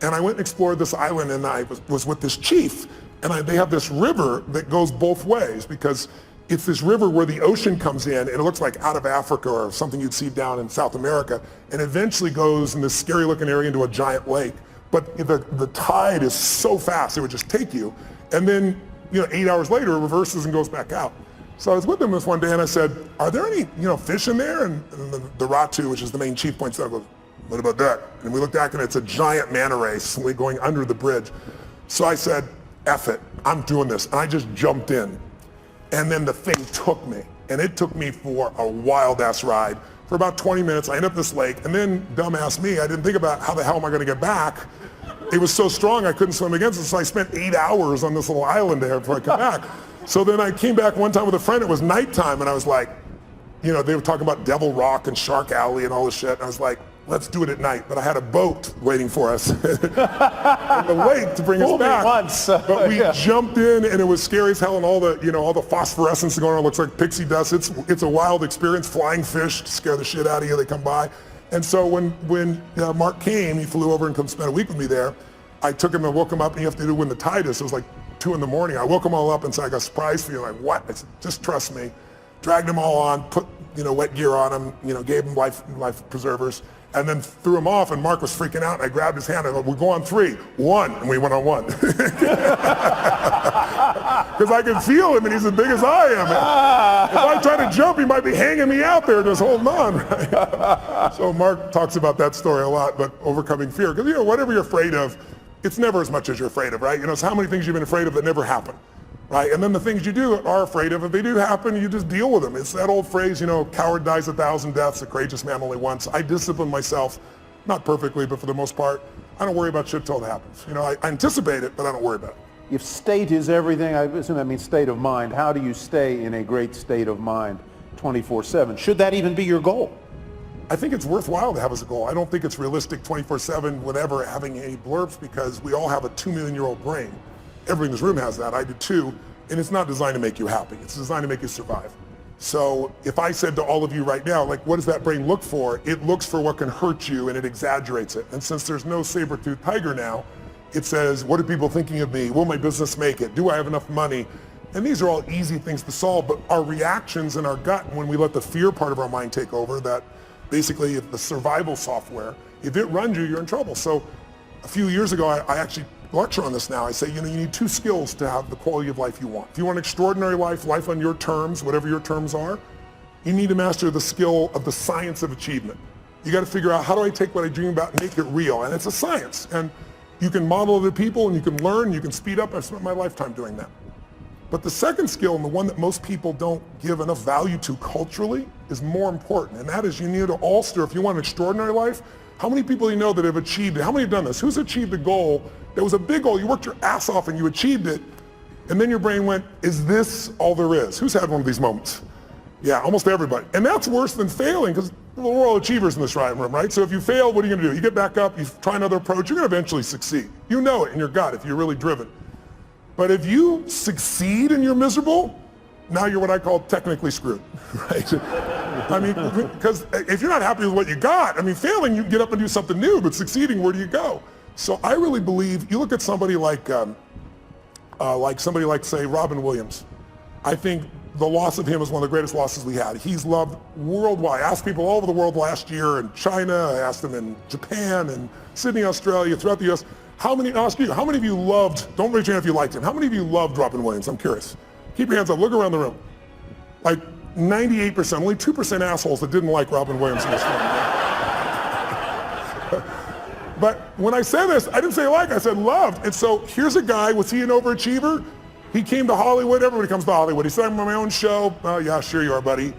And I went and explored this island, and I was with this chief. And they have this river that goes both ways, because it's this river where the ocean comes in, and it looks like out of Africa or something you'd see down in South America, and eventually goes in this scary looking area into a giant lake. But the tide is so fast, it would just take you. And then 8 hours later, it reverses and goes back out. So I was with him this one day, and I said, are there any fish in there? And the Ratu, which is the main chief, points out, goes, what about that? And we looked back, and it's a giant manta ray going under the bridge. So I said, F it, I'm doing this. And I just jumped in. And then the thing took me. And it took me for a wild ass ride. For about 20 minutes, I ended up this lake. And then, dumbass me, I didn't think about how the hell am I going to get back. It was so strong I couldn't swim against it. So I spent 8 hours on this little island there before I came back. So then I came back one time with a friend. It was nighttime. And I was like, they were talking about Devil Rock and Shark Alley and all this shit. And I was like, let's do it at night. But I had a boat waiting for us in the lake to bring us back. But we jumped in, and it was scary as hell, and all the phosphorescence going on looks like pixie dust. It's a wild experience. Flying fish scare the shit out of you. They come by. And so when Mark came, he flew over and come spend a week with me there. I took him and woke him up, and you have to do when the tide is. It was like 2 in the morning. I woke them all up and said, I got a surprise for you. Like, what? I said, just trust me. Dragged them all on, put wet gear on them, gave them life preservers, and then threw him off, and Mark was freaking out, and I grabbed his hand, and I go, we'll go on 3, 1, and we went on 1. Because I can feel him, and he's as big as I am. If I try to jump, he might be hanging me out there just holding on, right? So Mark talks about that story a lot, but overcoming fear, because whatever you're afraid of, it's never as much as you're afraid of, right? It's how many things you've been afraid of that never happen. Right? And then the things you are afraid of, if they do happen, you just deal with them. It's that old phrase, coward dies 1,000 deaths, a courageous man only once. I discipline myself, not perfectly, but for the most part, I don't worry about shit till it happens. I anticipate it, but I don't worry about it. If state is everything, I assume that means state of mind. How do you stay in a great state of mind 24/7? Should that even be your goal? I think it's worthwhile to have as a goal. I don't think it's realistic 24/7 whenever having any blurbs, because we all have a 2-million-year-old brain. Everybody in this room has that. I do too. And it's not designed to make you happy. It's designed to make you survive. So if I said to all of you right now, what does that brain look for? It looks for what can hurt you, and it exaggerates it. And since there's no saber-toothed tiger now, it says, what are people thinking of me? Will my business make it? Do I have enough money? And these are all easy things to solve, but our reactions in our gut, when we let the fear part of our mind take over, that basically the survival software, if it runs you, you're in trouble. So a few years ago, I actually lecture on this now. I say, you need 2 skills to have the quality of life you want. If you want an extraordinary life on your terms, whatever your terms are, you need to master the skill of the science of achievement. You got to figure out, how do I take what I dream about and make it real? And it's a science. And you can model other people, and you can learn, you can speed up. I've spent my lifetime doing that. But the second skill, and the one that most people don't give enough value to culturally, is more important. And that is, you need to alter, if you want an extraordinary life, how many people do you know that have achieved it? How many have done this? Who's achieved a goal that was a big goal? You worked your ass off and you achieved it. And then your brain went, is this all there is? Who's had one of these moments? Yeah, almost everybody. And that's worse than failing, because we're all achievers in this room, right? So if you fail, what are you going to do? You get back up, you try another approach, you're going to eventually succeed. You know it in your gut if you're really driven. But if you succeed and you're miserable, now you're what I call technically screwed, right? I mean, because if you're not happy with what you got, I mean, failing, you can get up and do something new, but succeeding, where do you go? So I really believe, you look at somebody like say, Robin Williams. I think the loss of him is one of the greatest losses we had. He's loved worldwide. I asked people all over the world last year, in China, I asked them in Japan, and Sydney, Australia, throughout the US, how many of you loved, don't raise your hand if you liked him, how many of you loved Robin Williams? I'm curious. Keep your hands up, look around the room. Like 98%, only 2% assholes that didn't like Robin Williams in this room. But when I say this, I didn't say like, I said loved. And so here's a guy, was he an overachiever? He came to Hollywood, everybody comes to Hollywood. He said, I'm on my own show. Oh yeah, sure you are, buddy.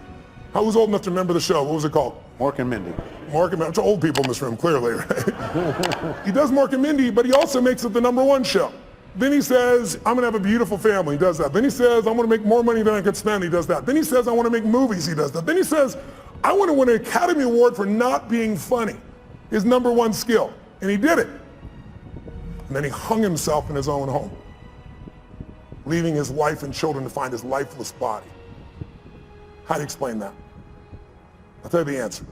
Who's old enough to remember the show? What was it called? Mork and Mindy. Mork and Mindy. It's old people in this room, clearly, right? He does Mork and Mindy, but he also makes it the #1 show. Then he says, I'm gonna have a beautiful family, he does that. Then he says, I wanna make more money than I can spend, he does that. Then he says, I wanna make movies, he does that. Then he says, I wanna win an Academy Award for not being funny, his #1 skill. And he did it. And then he hung himself in his own home, leaving his wife and children to find his lifeless body. How do you explain that? I'll tell you the answer.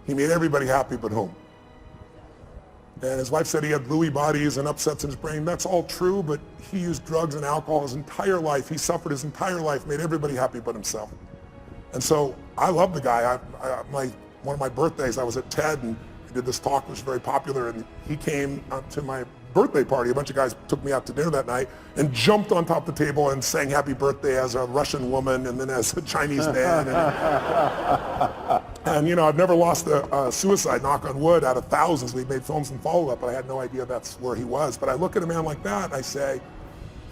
He made everybody happy but whom? And his wife said he had Lewy bodies and upsets in his brain. That's all true, but he used drugs and alcohol his entire life. He suffered his entire life, made everybody happy but himself. And so I love the guy. One of my birthdays, I was at TED and I did this talk that was very popular, and he came to my birthday party. A bunch of guys took me out to dinner that night and jumped on top of the table and sang happy birthday as a Russian woman and then as a Chinese man. And you know, I've never lost a suicide, knock on wood, out of thousands. We've made films and follow-up, but I had no idea that's where he was. But I look at a man like that and I say,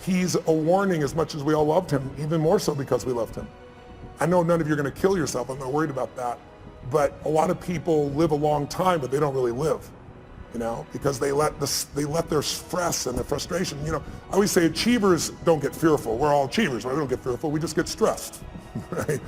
he's a warning as much as we all loved him, even more so because we loved him. I know none of you are going to kill yourself. I'm not worried about that. But a lot of people live a long time, but they don't really live. You know, because they let their stress and their frustration, you know, I always say achievers don't get fearful. We're all achievers, right? We don't get fearful, we just get stressed, right?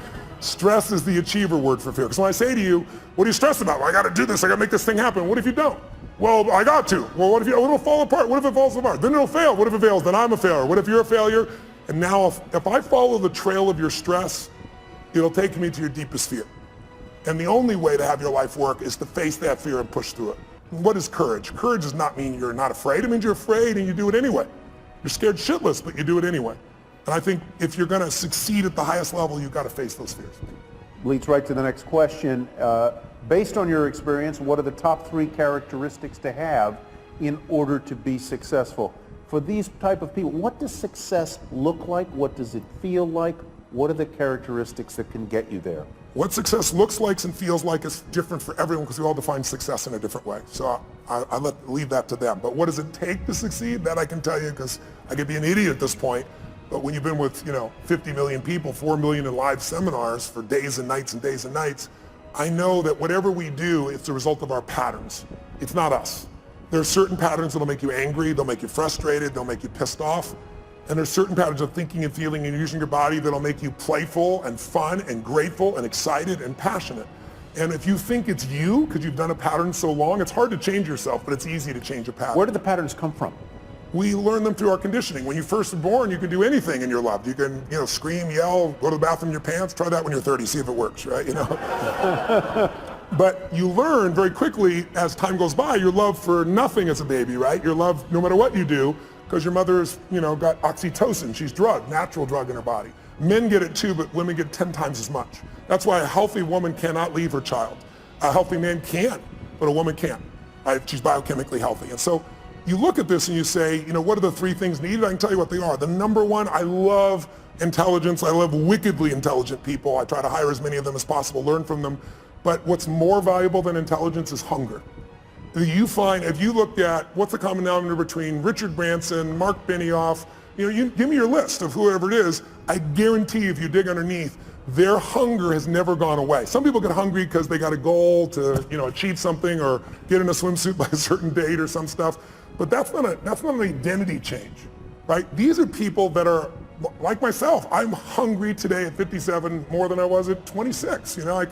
Stress is the achiever word for fear. Because when I say to you, what are you stressed about? Well, I gotta do this, I gotta make this thing happen. What if you don't? Well, I got to. Well, what if it'll fall apart? What if it falls apart? Then it'll fail. What if it fails? Then I'm a failure. What if you're a failure? And now if I follow the trail of your stress, it'll take me to your deepest fear. And the only way to have your life work is to face that fear and push through it. What is courage? Courage does not mean you're not afraid. It means you're afraid and you do it anyway. You're scared shitless, but you do it anyway. And I think if you're going to succeed at the highest level, you've got to face those fears. Leads right to the next question. Based on your experience, what are the top 3 characteristics to have in order to be successful? For these type of people, what does success look like? What does it feel like? What are the characteristics that can get you there? What success looks like and feels like is different for everyone because we all define success in a different way. So I leave that to them. But what does it take to succeed? That I can tell you because I could be an idiot at this point. But when you've been with 50 million people, 4 million in live seminars for days and nights and days and nights, I know that whatever we do, it's the result of our patterns. It's not us. There are certain patterns that'll make you angry, they'll make you frustrated, they'll make you pissed off. And there's certain patterns of thinking and feeling and using your body that'll make you playful and fun and grateful and excited and passionate. And if you think it's you, because you've done a pattern so long, it's hard to change yourself, but it's easy to change a pattern. Where do the patterns come from? We learn them through our conditioning. When you first are born, you can do anything and you're loved. You can, scream, yell, go to the bathroom in your pants. Try that when you're 30, see if it works, right? But you learn very quickly as time goes by, your love for nothing as a baby, right? Your love no matter what you do, because your mother's, got oxytocin. She's drugged, natural drug in her body. Men get it too, but women get 10 times as much. That's why a healthy woman cannot leave her child. A healthy man can, but a woman can't. She's biochemically healthy. And so you look at this and you say, what are the 3 things needed? I can tell you what they are. The number 1, I love intelligence. I love wickedly intelligent people. I try to hire as many of them as possible, learn from them. But what's more valuable than intelligence is hunger. You find, if you looked at what's the common denominator between Richard Branson, Mark Benioff, You give me your list of whoever it is. I guarantee if you dig underneath, their hunger has never gone away. Some people get hungry because they got a goal to, achieve something or get in a swimsuit by a certain date or some stuff. But that's not an identity change, right? These are people that are like myself. I'm hungry today at 57 more than I was at 26. I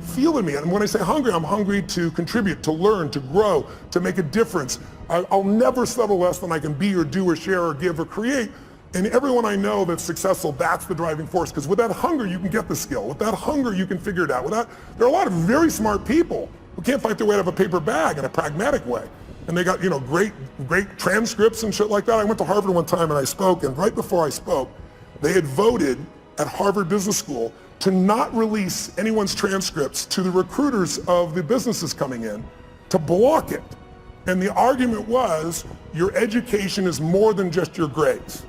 feel in me. And when I say hungry, I'm hungry to contribute, to learn, to grow, to make a difference. I'll never settle less than I can be or do or share or give or create. And everyone I know that's successful, that's the driving force. Because with that hunger, you can get the skill. With that hunger, you can figure it out. There are a lot of very smart people who can't fight their way out of a paper bag in a pragmatic way. And they got, great transcripts and shit like that. I went to Harvard one time and I spoke, and right before I spoke, they had voted at Harvard Business School to not release anyone's transcripts to the recruiters of the businesses coming in, to block it. And the argument was, your education is more than just your grades.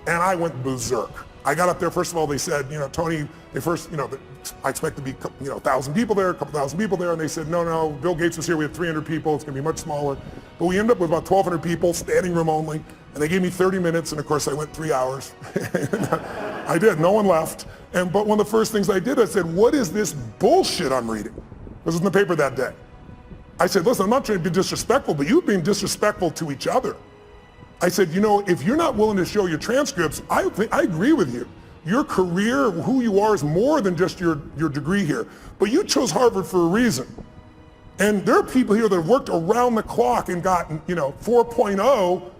And I went berserk. I got up there, first of all, they said, Tony, I expect to be, 1,000 people there, a couple thousand people there. And they said, no, Bill Gates was here. We have 300 people. It's going to be much smaller. But we ended up with about 1,200 people, standing room only. And they gave me 30 minutes. And of course, I went 3 hours. I did. No one left. But one of the first things I did, I said, what is this bullshit I'm reading? This was in the paper that day. I said, listen, I'm not trying to be disrespectful, but you're being disrespectful to each other. I said, if you're not willing to show your transcripts, I agree with you. Your career, who you are, is more than just your degree here. But you chose Harvard for a reason. And there are people here that have worked around the clock and gotten, 4.0,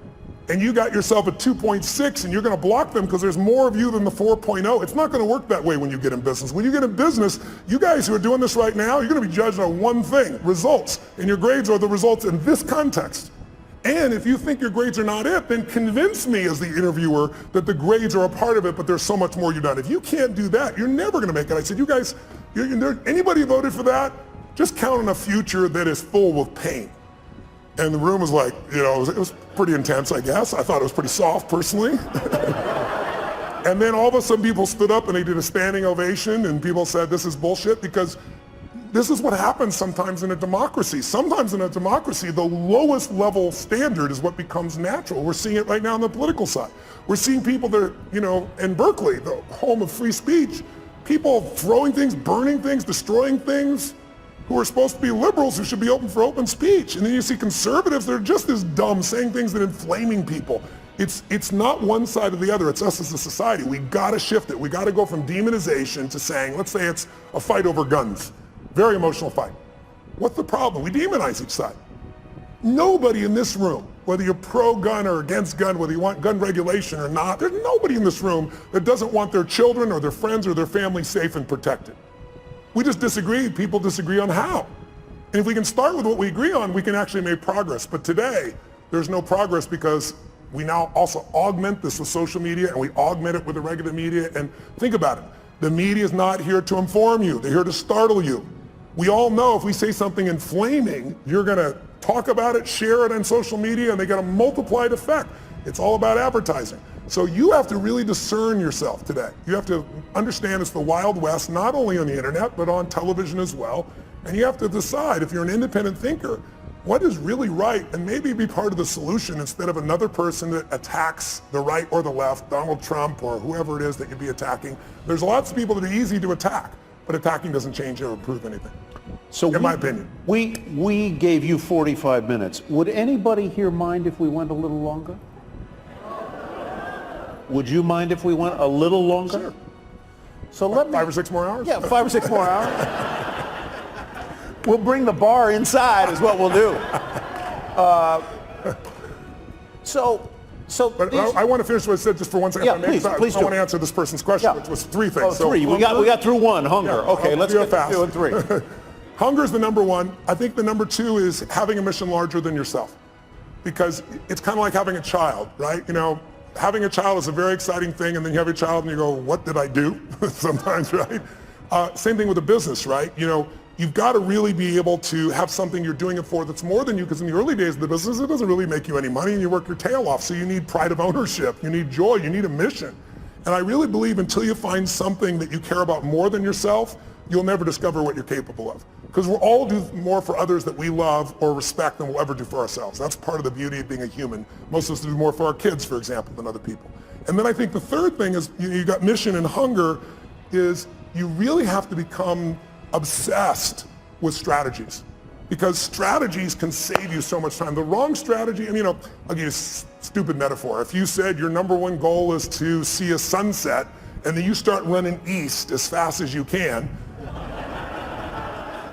and you got yourself a 2.6, and you're going to block them because there's more of you than the 4.0. It's not going to work that way when you get in business. When you get in business, you guys who are doing this right now, you're going to be judged on one thing, results. And your grades are the results in this context. And if you think your grades are not it, then convince me as the interviewer that the grades are a part of it, but there's so much more you've done. If you can't do that, you're never going to make it. I said, you guys, anybody voted for that? Just count on a future that is full with pain. And the room was like, it was pretty intense, I guess. I thought it was pretty soft, personally. And then all of a sudden people stood up and they did a standing ovation, and people said, this is bullshit, because this is what happens sometimes in a democracy. Sometimes in a democracy, the lowest level standard is what becomes natural. We're seeing it right now on the political side. We're seeing people that are, in Berkeley, the home of free speech, people throwing things, burning things, destroying things, who are supposed to be liberals who should be open for open speech. And then you see conservatives that are just as dumb, saying things that are inflaming people. It's not one side or the other. It's us as a society. We got to shift it. We got to go from demonization to saying, let's say it's a fight over guns. Very emotional fight. What's the problem? We demonize each side. Nobody in this room, whether you're pro-gun or against gun, whether you want gun regulation or not, there's nobody in this room that doesn't want their children or their friends or their family safe and protected. We just disagree. People disagree on how. And if we can start with what we agree on, we can actually make progress. But today, there's no progress because we now also augment this with social media, and we augment it with the regular media. And think about it. The media is not here to inform you. They're here to startle you. We all know if we say something inflaming, you're going to talk about it, share it on social media, and they get a multiplied effect. It's all about advertising. So you have to really discern yourself today. You have to understand it's the Wild West, not only on the internet, but on television as well. And you have to decide, if you're an independent thinker, what is really right, and maybe be part of the solution instead of another person that attacks the right or the left, Donald Trump or whoever it is that you'd be attacking. There's lots of people that are easy to attack, but attacking doesn't change or improve anything. So in my opinion. We gave you 45 minutes. Would anybody here mind if we went a little longer? Would you mind if we went a little longer? Sure. So let me... 5 or 6 more hours? Yeah, 5 or 6 more hours. We'll bring the bar inside is what we'll do. But I want to finish what I said just for 1 second. Yeah, please I want to answer this person's question, which was 3 things. Oh, 3. We got through 1, hunger. Yeah, okay, let's get fast. 2 and 3. Hunger is the number 1. I think the number 2 is having a mission larger than yourself. Because it's kind of like having a child, right? Having a child is a very exciting thing, and then you have a child and you go, what did I do? Sometimes, right? Same thing with a business, right? You've got to really be able to have something you're doing it for that's more than you, because in the early days of the business, it doesn't really make you any money, and you work your tail off. So you need pride of ownership, you need joy, you need a mission. And I really believe until you find something that you care about more than yourself, you'll never discover what you're capable of. Because we'll all do more for others that we love or respect than we'll ever do for ourselves. That's part of the beauty of being a human. Most of us do more for our kids, for example, than other people. And then I think the third thing is, you got mission and hunger, is you really have to become obsessed with strategies. Because strategies can save you so much time. The wrong strategy, and I'll give you a stupid metaphor. If you said your number one goal is to see a sunset, and then you start running east as fast as you can,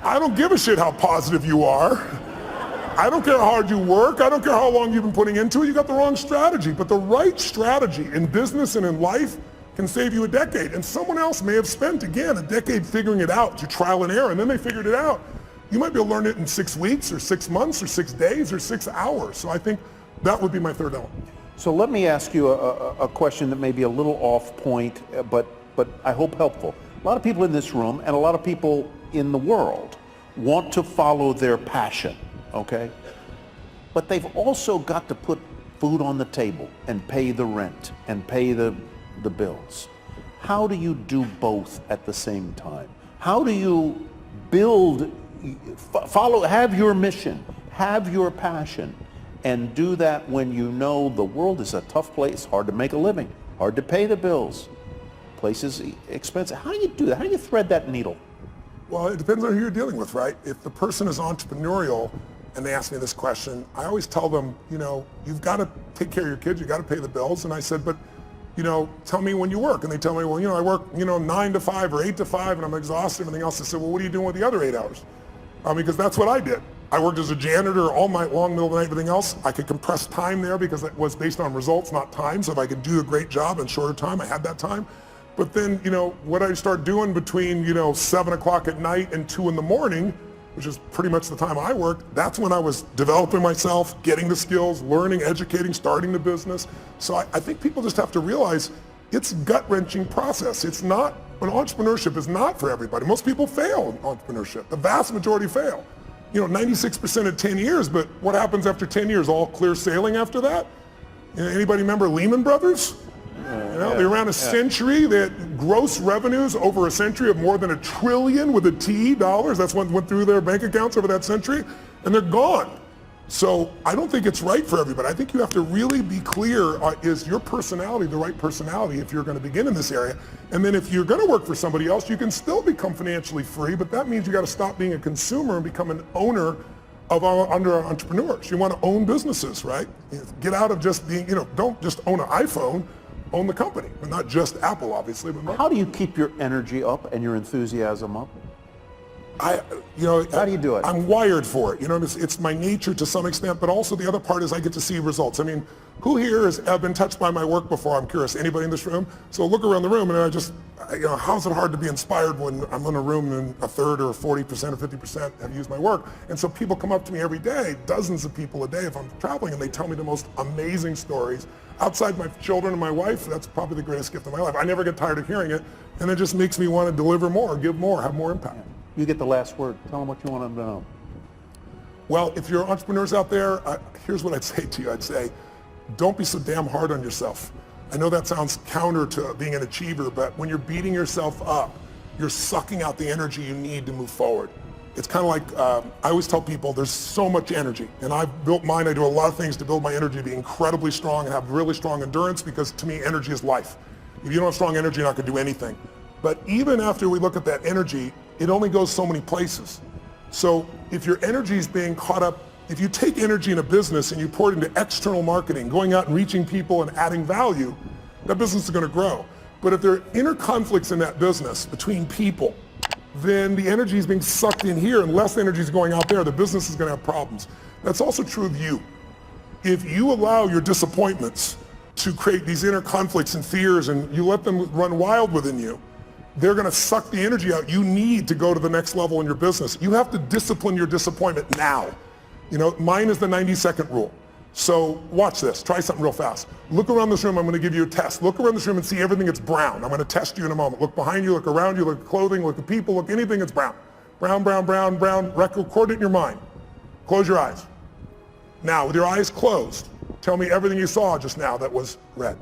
I don't give a shit how positive you are. I don't care how hard you work. I don't care how long you've been putting into it. You got the wrong strategy. But the right strategy in business and in life can save you a decade. And someone else may have spent, again, a decade figuring it out through trial and error, and then they figured it out. You might be able to learn it in 6 weeks or 6 months or 6 days or 6 hours. So I think that would be my third element. So let me ask you a question that may be a little off point, but I hope helpful. A lot of people in this room and a lot of people in the world want to follow their passion, okay? But they've also got to put food on the table and pay the rent and pay the bills. How do you do both at the same time? How do you build, have your mission, have your passion, and do that when you know the world is a tough place, hard to make a living, hard to pay the bills, places expensive? How do you do that? How do you thread that needle? Well, it depends on who you're dealing with, right? If the person is entrepreneurial and they ask me this question, I always tell them, you've got to take care of your kids, you've got to pay the bills. And I said, but, tell me when you work. And they tell me, well, I work, 9 to 5 or 8 to 5 and I'm exhausted, everything else. I said, well, what are you doing with the other 8 hours? Because that's what I did. I worked as a janitor all night long, middle of the night, everything else. I could compress time there because it was based on results, not time. So if I could do a great job in shorter time, I had that time. But then, what I start doing between, 7 o'clock at night and 2 in the morning, which is pretty much the time I worked, that's when I was developing myself, getting the skills, learning, educating, starting the business. So I think people just have to realize it's a gut-wrenching process. It's not, entrepreneurship is not for everybody. Most people fail in entrepreneurship. The vast majority fail. 96% at 10 years, but what happens after 10 years? All clear sailing after that? Anybody remember Lehman Brothers? They ran a century. They had gross revenues over a century of more than $1 trillion with a T dollars. That's what went through their bank accounts over that century, and they're gone. So I don't think it's right for everybody. I think you have to really be clear, is your personality the right personality if you're going to begin in this area? And then if you're going to work for somebody else, you can still become financially free, but that means you got to stop being a consumer and become an owner of under entrepreneurs. You want to own businesses, right? Get out of just being, don't just own an iPhone. Own the company, but not just Apple, obviously. But how do you keep your energy up and your enthusiasm up? How do you do it? I'm wired for it. It's my nature to some extent, but also the other part is I get to see results. Who here has been touched by my work before? I'm curious. Anybody in this room? So look around the room, and how's it hard to be inspired when I'm in a room and a third or 40% or 50% have used my work? And so people come up to me every day, dozens of people a day if I'm traveling, and they tell me the most amazing stories. Outside my children and my wife, that's probably the greatest gift of my life. I never get tired of hearing it, and it just makes me want to deliver more, give more, have more impact. You get the last word. Tell them what you want them to know. Well, if you're entrepreneurs out there, here's what I'd say to you. I'd say, don't be so damn hard on yourself. I know that sounds counter to being an achiever, but when you're beating yourself up, you're sucking out the energy you need to move forward. It's kind of like, I always tell people there's so much energy, and I've built mine. I do a lot of things to build my energy to be incredibly strong and have really strong endurance, because to me, energy is life. If you don't have strong energy, you're not going to do anything. But even after we look at that energy, it only goes so many places. So if your energy is being caught up, if you take energy in a business and you pour it into external marketing, going out and reaching people and adding value, that business is going to grow. But if there are inner conflicts in that business between people, then the energy is being sucked in here and less energy is going out there. The business is going to have problems. That's also true of you. If you allow your disappointments to create these inner conflicts and fears and you let them run wild within you, they're going to suck the energy out you need to go to the next level in your business. You have to discipline your disappointment now. Mine is the 90-second rule. So watch this. Try something real fast. Look around this room. I'm going to give you a test. Look around this room and see everything that's brown. I'm going to test you in a moment. Look behind you, look around you, look at clothing, look at people, look anything that's brown. Brown, brown, brown, brown. Record it in your mind. Close your eyes. Now, with your eyes closed, tell me everything you saw just now that was red.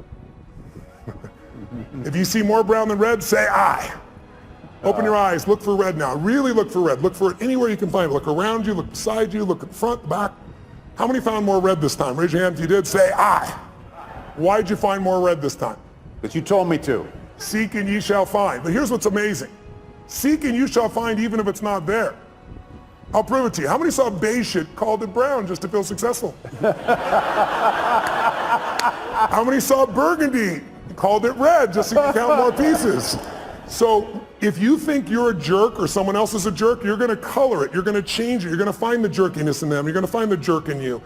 If you see more brown than red, say I. Open your eyes, look for red now. Really look for red. Look for it anywhere you can find it. Look around you, look beside you, look at the front, back. How many found more red this time? Raise your hand if you did. Say, I. Why'd you find more red this time? Because you told me to. Seek and ye shall find. But here's what's amazing. Seek and you shall find even if it's not there. I'll prove it to you. How many saw beige shit, called it brown just to feel successful? How many saw burgundy, called it red just so you can count more pieces? So if you think you're a jerk or someone else is a jerk, you're going to color it. You're going to change it. You're going to find the jerkiness in them. You're going to find the jerk in you.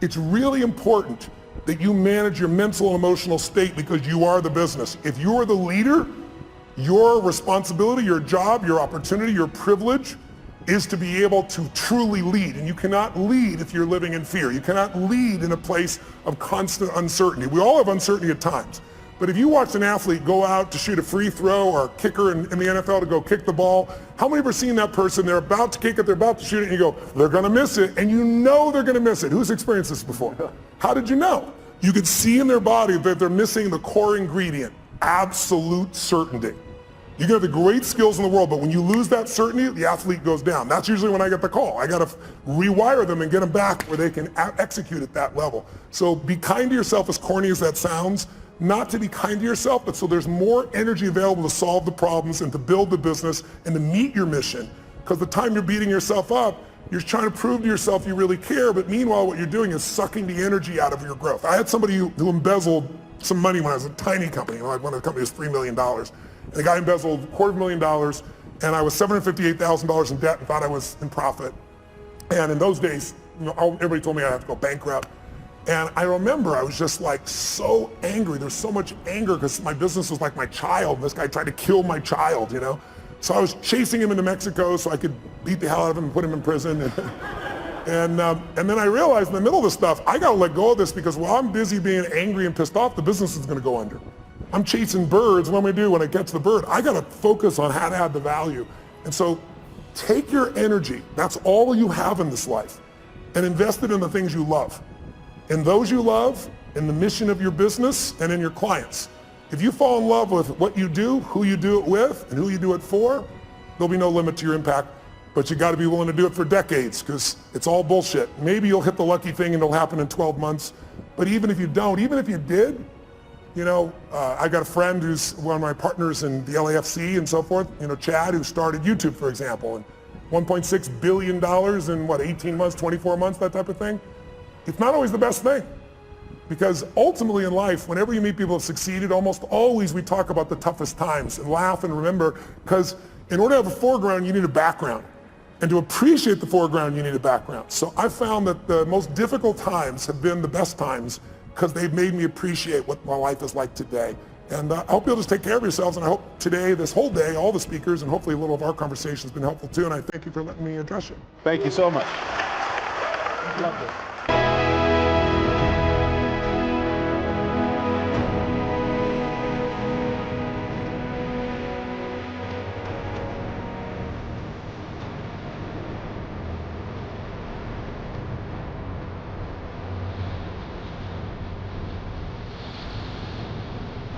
It's really important that you manage your mental and emotional state because you are the business. If you are the leader, your responsibility, your job, your opportunity, your privilege is to be able to truly lead. And you cannot lead if you're living in fear. You cannot lead in a place of constant uncertainty. We all have uncertainty at times. But if you watch an athlete go out to shoot a free throw or a kicker in the NFL to go kick the ball, how many have ever seen that person, they're about to kick it, they're about to shoot it, and you go, they're going to miss it, and you know they're going to miss it. Who's experienced this before? How did you know? You could see in their body that they're missing the core ingredient, absolute certainty. You can have the great skills in the world, but when you lose that certainty, the athlete goes down. That's usually when I get the call. I got to rewire them and get them back where they can execute at that level. So be kind to yourself, as corny as that sounds. Not to be kind to yourself, but so there's more energy available to solve the problems and to build the business and to meet your mission. Because the time you're beating yourself up, you're trying to prove to yourself you really care, but meanwhile what you're doing is sucking the energy out of your growth. I had somebody who embezzled some money when I was a tiny company. One of the companies was $3 million. And the guy embezzled $250,000, and I was $758,000 in debt and thought I was in profit. And in those days, everybody told me I had to go bankrupt. And I remember I was just like so angry. There's so much anger because my business was like my child. This guy tried to kill my child, you know? So I was chasing him into Mexico so I could beat the hell out of him and put him in prison. And then I realized in the middle of this stuff, I gotta let go of this because while I'm busy being angry and pissed off, the business is gonna go under. I'm chasing birds. What am I do when I catch the bird? I gotta focus on how to add the value. And so take your energy, that's all you have in this life, and invest it in the things you love. In those you love, in the mission of your business, and in your clients. If you fall in love with what you do, who you do it with, and who you do it for, there'll be no limit to your impact. But you got to be willing to do it for decades because it's all bullshit. Maybe you'll hit the lucky thing and it'll happen in 12 months. But even if you don't, even if you did, you know, I got a friend who's one of my partners in the LAFC and so forth, you know, Chad, who started YouTube, for example, and $1.6 billion in what, 18 months, 24 months, that type of thing. It's not always the best thing. Because ultimately in life, whenever you meet people who have succeeded, almost always we talk about the toughest times and laugh and remember, because in order to have a foreground, you need a background. And to appreciate the foreground, you need a background. So I found that the most difficult times have been the best times because they've made me appreciate what my life is like today. And I hope you'll just take care of yourselves, and I hope today, this whole day, all the speakers, and hopefully a little of our conversation has been helpful too, and I thank you for letting me address you. Thank you so much. Lovely.